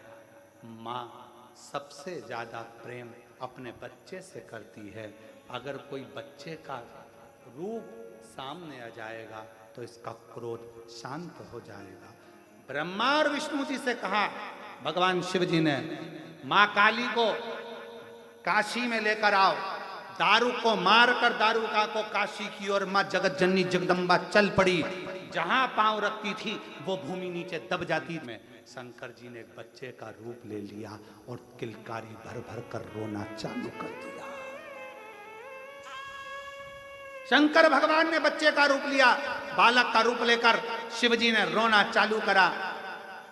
माँ सबसे ज्यादा प्रेम अपने बच्चे से करती है, अगर कोई बच्चे का रूप सामने आ जाएगा तो इसका क्रोध शांत हो जाएगा। ब्रह्मा और विष्णु जी से कहा भगवान शिव जी ने, मां काली को काशी में लेकर आओ, दारू को मारकर दारुका को काशी की ओर मां जगत जननी जगदम्बा चल पड़ी। जहां पांव रखती थी वो भूमि नीचे दब जाती। में शंकर जी ने एक बच्चे का रूप ले लिया और किलकारी भर भर कर रोना चालू कर दिया। शंकर भगवान ने बच्चे का रूप लिया, बालक का रूप लेकर शिवजी ने रोना चालू करा।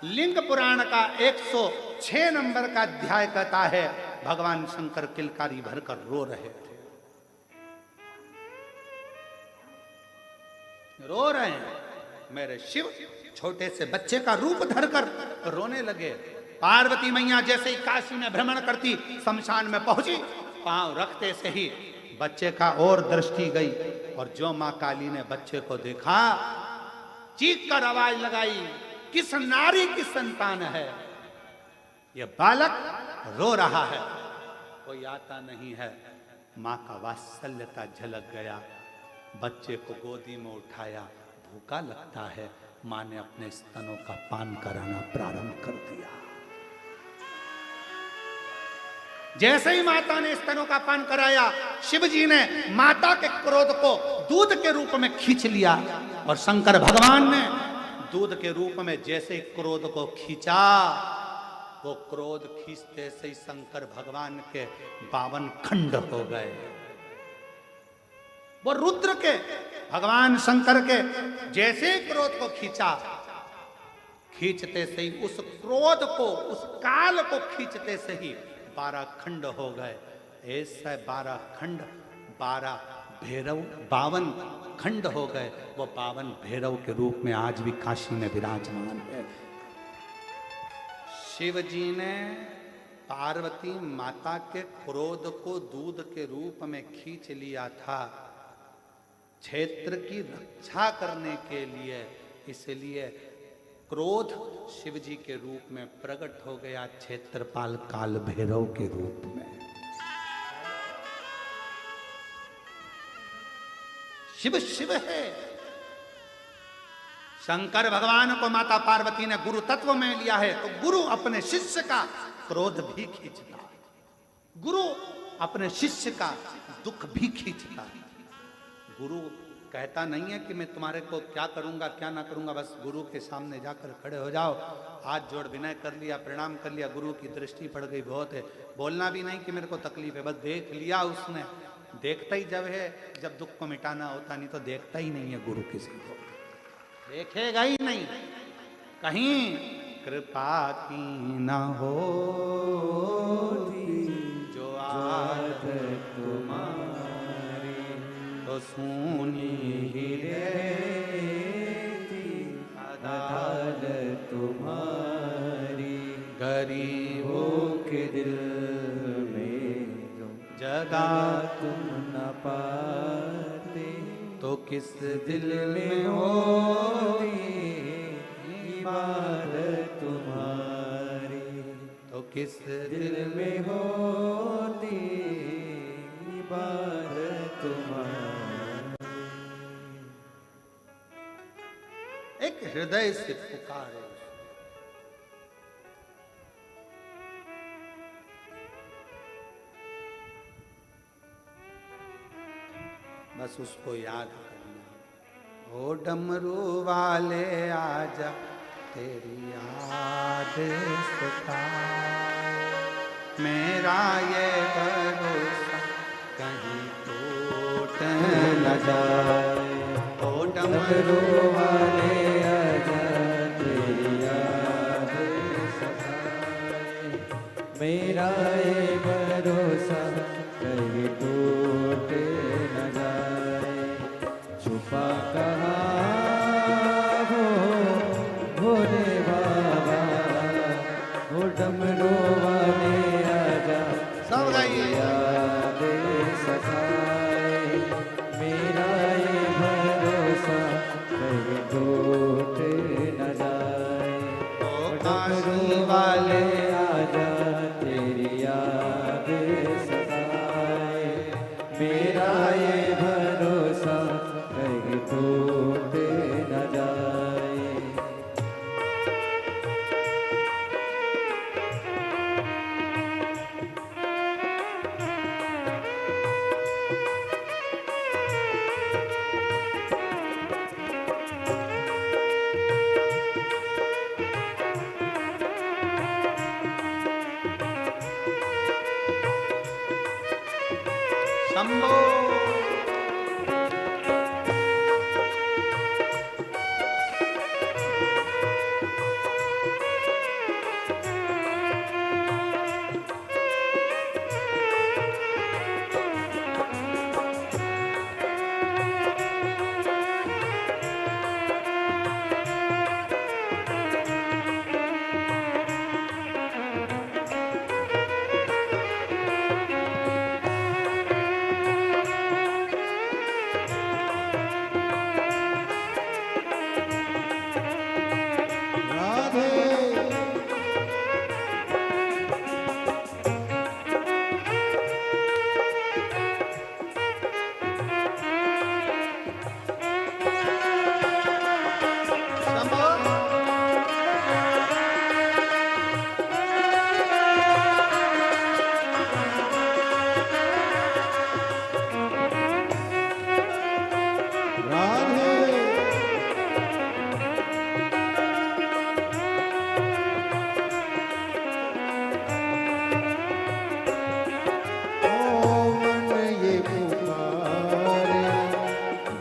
लिंग पुराण का 106 नंबर का अध्याय कहता है भगवान शंकर किलकारी भरकर रो रहे थे, रो रहे हैं। मेरे शिव छोटे से बच्चे का रूप धरकर रोने लगे। पार्वती मैया जैसे ही काशी में भ्रमण करती, शमशान में पहुंची, पांव रखते से ही बच्चे का और दृष्टि गई, और जो मां काली ने बच्चे को देखा, चीख कर आवाज लगाई, किस नारी की संतान है यह बालक? रो रहा है, कोई आता नहीं है। मां का वात्सल्यता झलक गया, बच्चे को गोदी में उठाया, भूखा लगता है। मां ने अपने स्तनों का पान कराना प्रारंभ कर दिया। जैसे ही माता ने स्तनों का पान कराया, शिवजी ने माता के क्रोध को दूध के रूप में खींच लिया, और शंकर भगवान ने दूध के रूप में जैसे ही क्रोध को खींचा, वो क्रोध खींचते से ही शंकर भगवान के 52 खंड हो गए। वो रुद्र के, भगवान शंकर के जैसे क्रोध को खींचा, खींचते से ही उस क्रोध को, उस काल को खींचते से ही 12 खंड हो गए। ऐसा 12 खंड, 12 भैरव, 52 खंड हो गए। वो 52 भैरव के रूप में आज भी काशी में विराजमान है। शिव जी ने पार्वती माता के क्रोध को दूध के रूप में खींच लिया था, क्षेत्र की रक्षा करने के लिए। इसलिए क्रोध शिव जी के रूप में प्रकट हो गया, क्षेत्रपाल काल भैरव के रूप में। शिव शिव है। शंकर भगवान को माता पार्वती ने गुरु तत्व में लिया है, तो गुरु अपने शिष्य का क्रोध भी खींचता है, गुरु अपने शिष्य का दुख भी खींचता है। गुरु कहता नहीं है कि मैं तुम्हारे को क्या करूंगा क्या ना करूंगा, बस गुरु के सामने जाकर खड़े हो जाओ, हाथ जोड़ विनय कर लिया, प्रणाम कर लिया, गुरु की दृष्टि पड़ गई, बहुत है। बोलना भी नहीं कि मेरे को तकलीफ है, बस देख लिया उसने। देखता ही जब है, जब दुख को मिटाना होता, नहीं तो देखता ही नहीं है गुरु किसी को, देखेगा ही नहीं। कहीं कृपा की न हो जो आदत तुम्हारी, तो सुनी ही रहती अदालत तुम्हारी। गरीबों के दिल में जगा तुम न पाते, तो किस दिल में होती इबादत तुम्हारी, तो किस दिल में होती इबादत तुम्हारी। एक हृदय से पुकारे, बस उसको याद करना। ओ डमरू वाले आजा, तेरी याद सताए, मेरा ये भरोसा कहीं टूट न जाए। ओ डमरू वाले आजा, तेरी याद सताए, मेरा ये भरोसा कहीं टूट न जाए। छुपा कहाँ हो भोले बाबा, ओ डमरू वाले आजा, सब गाइए। याद सताए, मेरा ये भरोसा कहीं टूट न जाए। ओ काशी वाले आजा, तेरी याद सताए, मेरा ये भरोसा कहीं टूट न जाए। शंभो।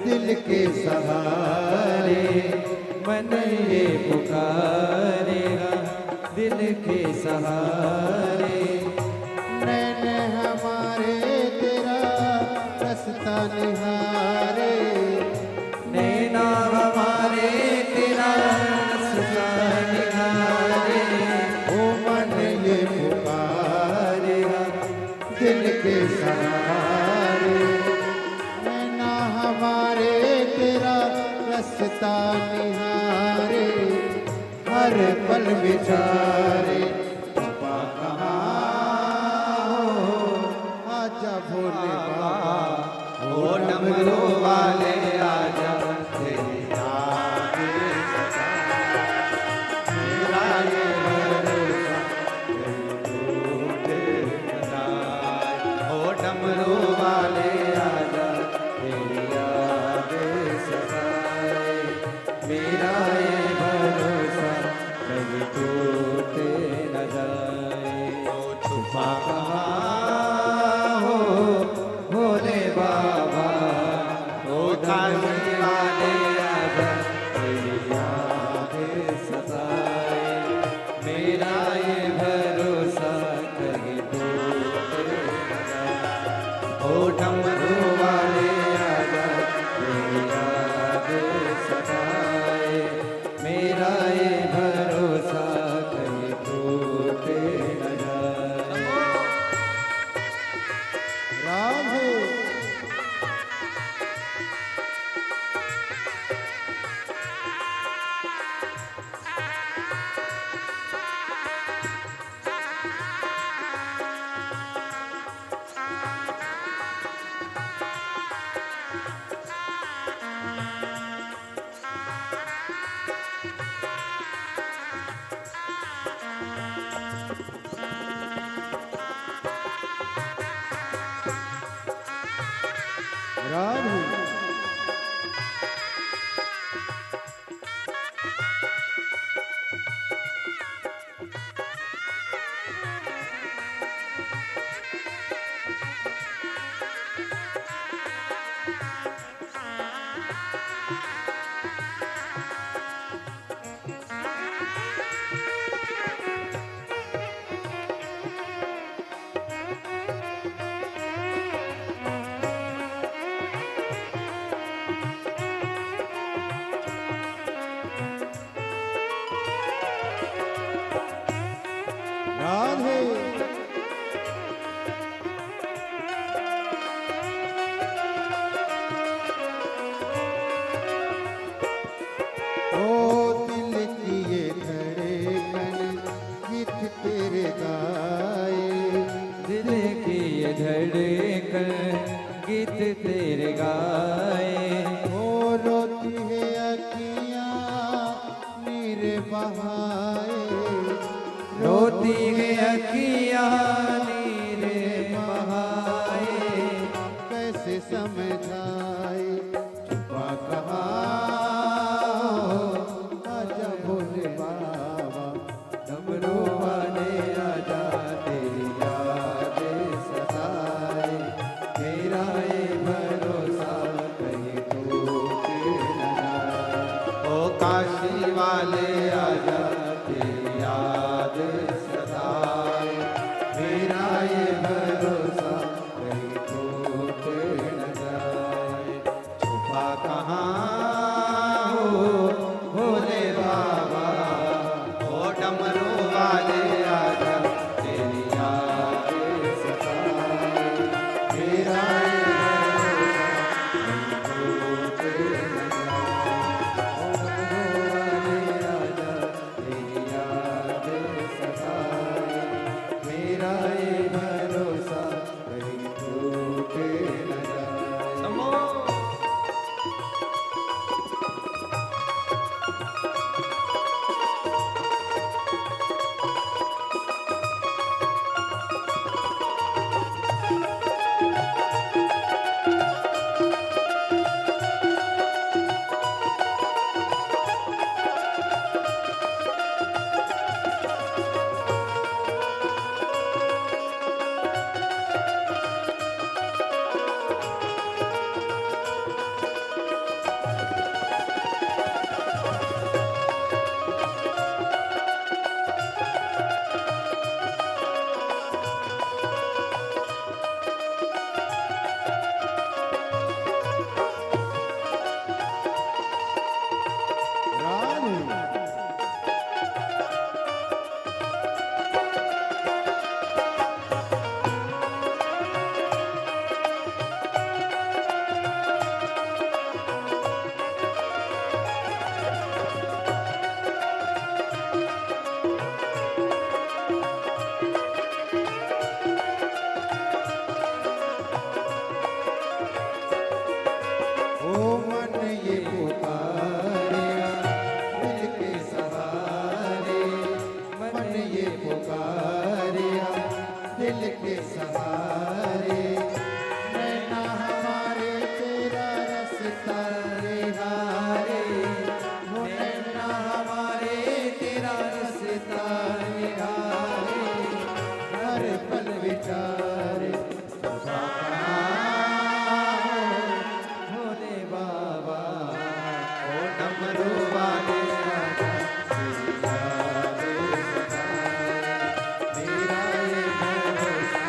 दिल के सहारे मन ये पुकारेगा, दिल के सहारे। नैन हमारे तेरा रास्ता निहारे, नैना हमारे तेरा रास्ता निहारे। ओ मन ये पुकारेगा दिल के सहारे। नैना हमारे तेरा रास्ता निहारे, हर पल विचारे बाबा कहाँ हो, आजा भोले बाबा। ओ डमरू वाले आजा, तेरी याद सताए, मेरा ये भरोसा कहीं टूट न जाए। ओ डमरू वाले आजा, तेरी याद सताए, मेरा ये भरोसा कहीं टूट न जाए। ओ छुपा कहाँ हो भोले बाबा, ओ काशी वाले आजा, तेरी याद सताए, मेरा ये भरोसा कहीं टूट न जाए। ओ डमरू वाले आजा, तेरी याद सताए, मेरा ये भरोसा कहीं टूट न जाए। राधे राधे राधे ओ दिल की ये धड़कन गीत तेरे गाए दिल की ये धड़कन गीत तेरे गाए ओ रोती है अखियाँ मेरे बहाए रोती है अखियाँ नीरे बहाए कैसे समझाए छुपा कहाँ आजा भोले बाबा डमरू वाले आजा तेरी याद सताए मेरा ये भरोसा कहीं टूट न जाए ओ काशी वाले आजा तेरी याद सताए मेरा ये भरोसा कहीं टूट न जाए छुपा कहाँ हो भोले बाबा ओ डमरू वाले आजा तेरी याद सताए मेरा ये भरोसा कहीं टूट न जाए ओ डमरू वाले आजा तेरी याद सताए मेरा ये भरोसा कहीं टूट न जाए राधे ओ मन ये पुकारिया दिल के सहारे मन ये पुकारिया दिल के सहारे नैना हमारे तेरा रास्ता निहारे वो नैना हमारे तेरा रास्ता निहारे हर पल विचारे भोले बाबा ओ डमरू वाले आजा तेरी याद सताए मेरा ये भरोसा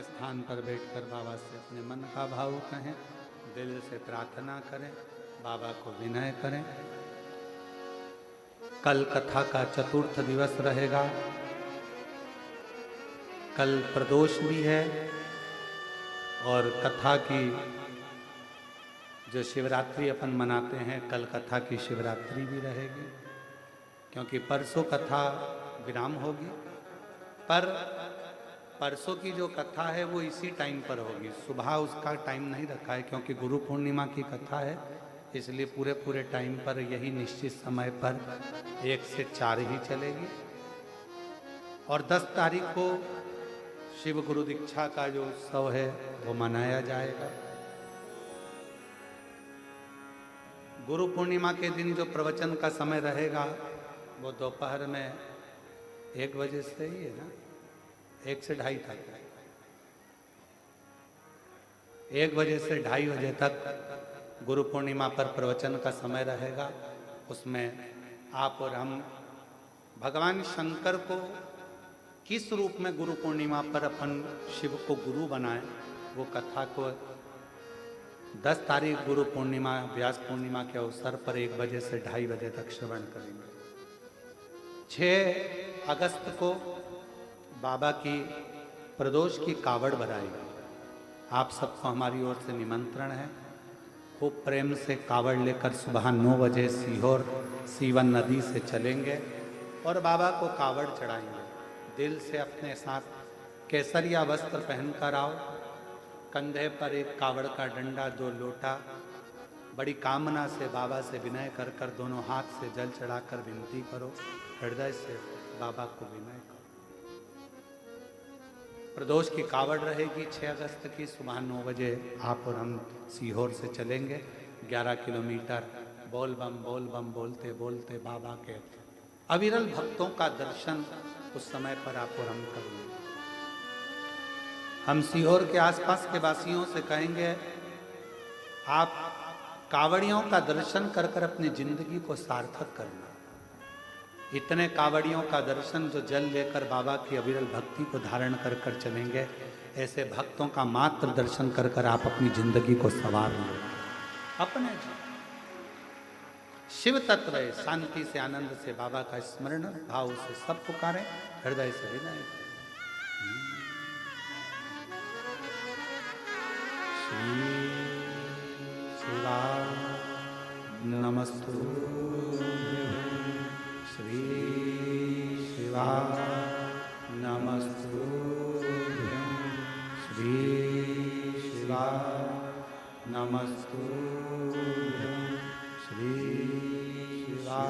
स्थान पर बैठकर बाबा से अपने मन का भाव कहें, दिल से प्रार्थना करें, बाबा को विनय करें। कल कथा का चतुर्थ दिवस रहेगा, कल प्रदोष भी है और कथा की जो शिवरात्रि अपन मनाते हैं, कल कथा की शिवरात्रि भी रहेगी, क्योंकि परसों कथा विराम होगी। पर परसों की जो कथा है वो इसी टाइम पर होगी, सुबह उसका टाइम नहीं रखा है, क्योंकि गुरु पूर्णिमा की कथा है, इसलिए पूरे टाइम पर यही निश्चित समय पर 1 से 4 ही चलेगी। और 10 तारीख को शिव गुरु दीक्षा का जो उत्सव है वो मनाया जाएगा। गुरु पूर्णिमा के दिन जो प्रवचन का समय रहेगा वो दोपहर में 1 बजे से ही है ना, 1 से 2:30 तक, 1 बजे से 2:30 बजे तक गुरु पूर्णिमा पर प्रवचन का समय रहेगा। उसमें आप और हम भगवान शंकर को किस रूप में गुरु पूर्णिमा पर अपन शिव को गुरु बनाएं, वो कथा को 10 तारीख गुरु पूर्णिमा व्यास पूर्णिमा के अवसर पर 1 बजे से 2:30 बजे तक श्रवण करेंगे। 6 अगस्त को बाबा की प्रदोष की कावड़ भराएगी। आप सबको हमारी ओर से निमंत्रण है। खूब प्रेम से कावड़ लेकर सुबह 9 बजे सीहोर सीवन नदी से चलेंगे और बाबा को कावड़ चढ़ाएंगे। दिल से अपने साथ केसरिया वस्त्र पहनकर आओ, कंधे पर एक कावड़ का डंडा, 2 लोटा, बड़ी कामना से बाबा से विनय कर कर दोनों हाथ से जल चढ़ाकर विनती करो, हृदय से बाबा को विनय करो। प्रदोष की कावड़ रहेगी 6 अगस्त की सुबह 9 बजे। आप और हम सीहोर से चलेंगे 11 किलोमीटर, बोल बम बोलते बोलते बाबा के अविरल भक्तों का दर्शन उस समय पर आप और हम करेंगे। हम सीहोर के आसपास के वासियों से कहेंगे, आप कावड़ियों का दर्शन कर कर अपनी जिंदगी को सार्थक करना। इतने कावड़ियों का दर्शन जो जल लेकर बाबा की अविरल भक्ति को धारण कर कर चलेंगे, ऐसे भक्तों का मात्र दर्शन कर कर आप अपनी जिंदगी को संवार लो। अपने शिव तत्व है, शांति से आनंद से बाबा का स्मरण भाव से सब पुकारें, हृदय से विनय। श्री शिवा नमस्तु, श्री शिवा नमस्तु, श्री शिवा नमस्तु, श्री शिवा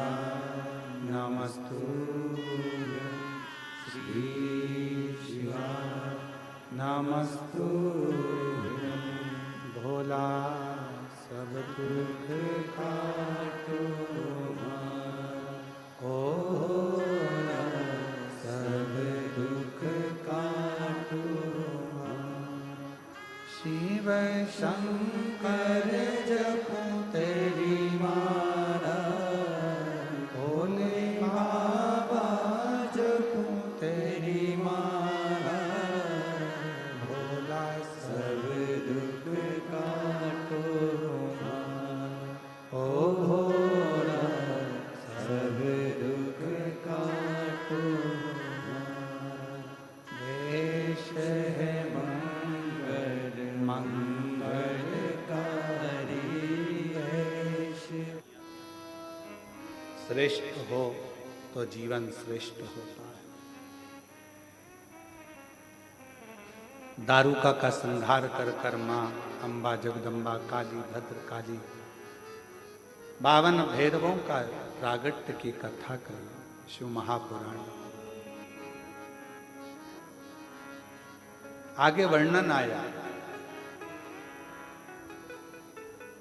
नमस्तु, श्री शिवा नमस्तु। भोला सब दुख काटो, भोला सब दुख काटो, शिव शंकर जपो तेरी माला, भोले बाबा जपो तेरी माला, भोला सब दुख काटो, ओ भोला सब दुख काटो। देश है मंगल मंगलकारी देश। श्रेष्ठ हो तो जीवन श्रेष्ठ होता है। दारुका का संहार कर कर मां अम्बा जगदम्बा काली भद्र काली 52 भैरवों का प्रागट्य की कथा करें शिव महापुराण। आगे वर्णन आया,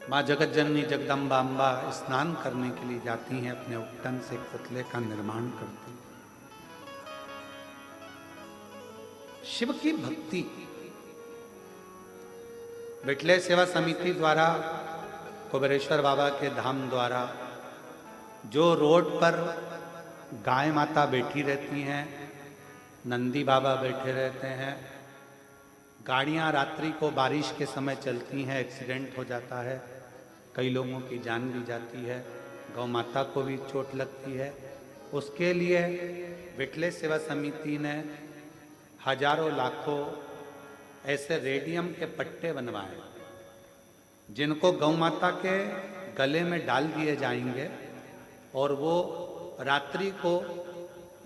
मां जगत जननी जगदम्बा अम्बा स्नान करने के लिए जाती हैं, अपने उपटन से एक पुतले का निर्माण करती हैं। शिव की भक्ति विठले सेवा समिति द्वारा, कुबेरेश्वर बाबा के धाम द्वारा, जो रोड पर गाय माता बैठी रहती हैं, नंदी बाबा बैठे रहते हैं, गाड़ियां रात्रि को बारिश के समय चलती हैं, एक्सीडेंट हो जाता है, कई लोगों की जान भी जाती है, गौ माता को भी चोट लगती है। उसके लिए विठले सेवा समिति ने हजारों लाखों ऐसे रेडियम के पट्टे बनवाए जिनको गौ माता के गले में डाल दिए जाएंगे और वो रात्रि को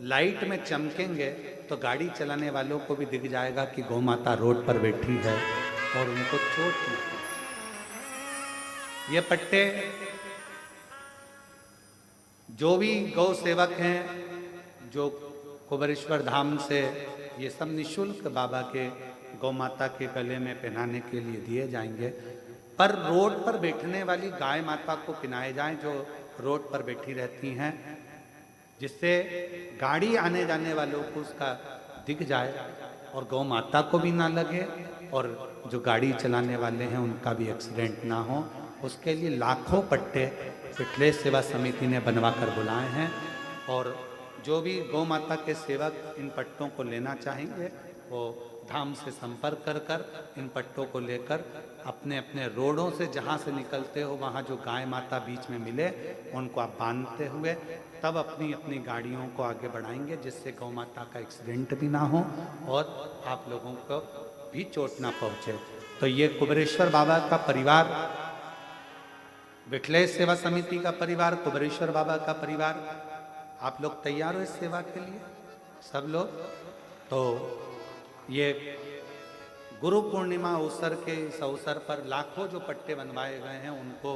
लाइट में चमकेंगे तो गाड़ी चलाने वालों को भी दिख जाएगा कि गौ माता रोड पर बैठी है और उनको चोट नहीं। ये पट्टे जो भी गौ सेवक हैं, जो कुबेरेश्वर धाम से, ये सब निःशुल्क बाबा के गौ माता के गले में पहनाने के लिए दिए जाएंगे। पर रोड पर बैठने वाली गाय माता को पहनाए जाएं जो रोड पर बैठी रहती हैं, जिससे गाड़ी आने जाने वालों को उसका दिख जाए और गौ माता को भी ना लगे और जो गाड़ी चलाने वाले हैं उनका भी एक्सीडेंट ना हो। उसके लिए लाखों पट्टे विठले सेवा समिति ने बनवा कर बुलाए हैं और जो भी गौ माता के सेवक इन पट्टों को लेना चाहेंगे वो धाम से संपर्क कर कर इन पट्टों को लेकर अपने अपने रोडों से जहाँ से निकलते हो वहाँ जो गाय माता बीच में मिले उनको आप बांधते हुए तब अपनी अपनी गाड़ियों को आगे बढ़ाएंगे, जिससे गौ माता का एक्सीडेंट भी ना हो और आप लोगों को भी चोट ना पहुँचे। तो ये कुबेरेश्वर बाबा का परिवार, विठले सेवा समिति का परिवार, कुबेरेश्वर बाबा का परिवार, आप लोग तैयार हो इस सेवा के लिए सब लोग? तो ये गुरु पूर्णिमा अवसर के इस अवसर पर लाखों जो पट्टे बनवाए गए हैं उनको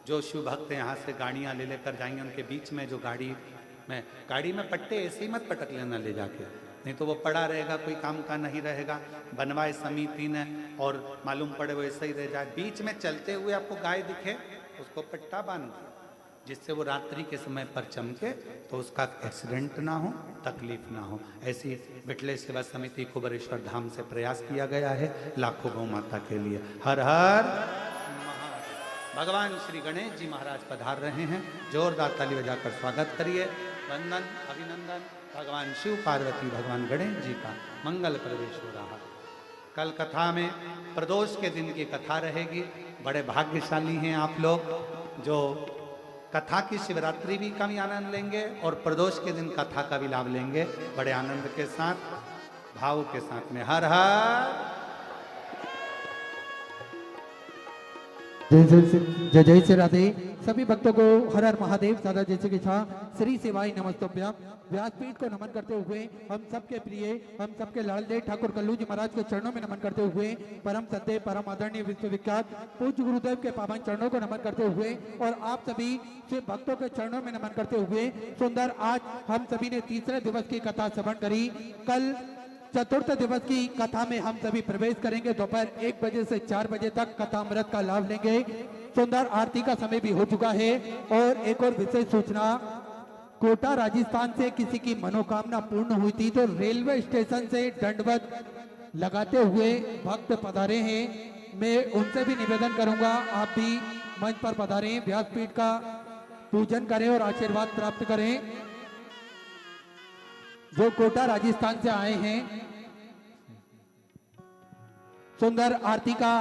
जो शिव भक्त यहाँ से गाड़ियाँ ले लेकर जाएंगे, उनके बीच में जो गाड़ी में पट्टे ऐसे ही मत पटक लेना ले जाके, नहीं तो वो पड़ा रहेगा, कोई काम का नहीं रहेगा। बनवाए समिति ने और मालूम पड़े वो ऐसे ही रह जाए। बीच में चलते हुए आपको गाय दिखे उसको पट्टा बांध दो, जिससे वो रात्रि के समय पर चमके तो उसका एक्सीडेंट ना हो, तकलीफ ना हो। ऐसी विठले सेवा समिति कुबेरेश्वर धाम से प्रयास किया गया है लाखों गौ माता के लिए। हर हर महादेव। भगवान श्री गणेश जी महाराज पधार रहे हैं, जोरदार ताली बजाकर स्वागत करिए। वंदन अभिनंदन भगवान शिव पार्वती भगवान गणेश जी का मंगल प्रवेश हो रहा। कल कथा में प्रदोष के दिन की कथा रहेगी। बड़े भाग्यशाली हैं आप लोग जो कथा की शिवरात्रि भी का भी आनंद लेंगे और प्रदोष के दिन कथा का भी लाभ लेंगे बड़े आनंद के साथ, भाव के साथ में। हर हर जय जय श्री राधे। सभी भक्तों को हर हर महादेव सादा जैसे की छा श्री सेवाई नमस्तोभ्याम। व्यासपीठ को नमन करते हुए हम सबके प्रिय, हम सबके लाडले ठाकुर कल्लू जी महाराज के चरणों में नमन करते हुए परम सत्य परम आदरणीय विश्वविख्यात पूज्य गुरुदेव के पावन चरणों को नमन करते हुए और आप सभी शिव भक्तों के चरणों में नमन करते हुए सुंदर आज हम सभी ने तीसरे दिवस की कथा श्रवण करी। कल चतुर्थ दिवस की कथा में हम सभी प्रवेश करेंगे। दोपहर 1 बजे से 4 बजे तक कथा अमृत का लाभ लेंगे। सुंदर आरती का समय भी हो चुका है। और एक और विशेष सूचना, कोटा राजस्थान से किसी की मनोकामना पूर्ण हुई थी तो रेलवे स्टेशन से दंडवत लगाते हुए भक्त पधारे हैं। मैं उनसे भी निवेदन करूंगा आप भी मंच पर पधारें, व्यासपीठ का पूजन करें और आशीर्वाद प्राप्त करें। जो कोटा राजस्थान से आए हैं, सुंदर आरती का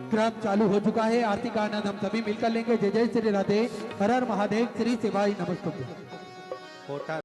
क्रम चालू हो चुका है। आरती का आनंद हम सभी मिलकर लेंगे। जय जय श्री राधे। हर हर महादेव। श्री सेवाई नमस्तुभ्यं। कोटा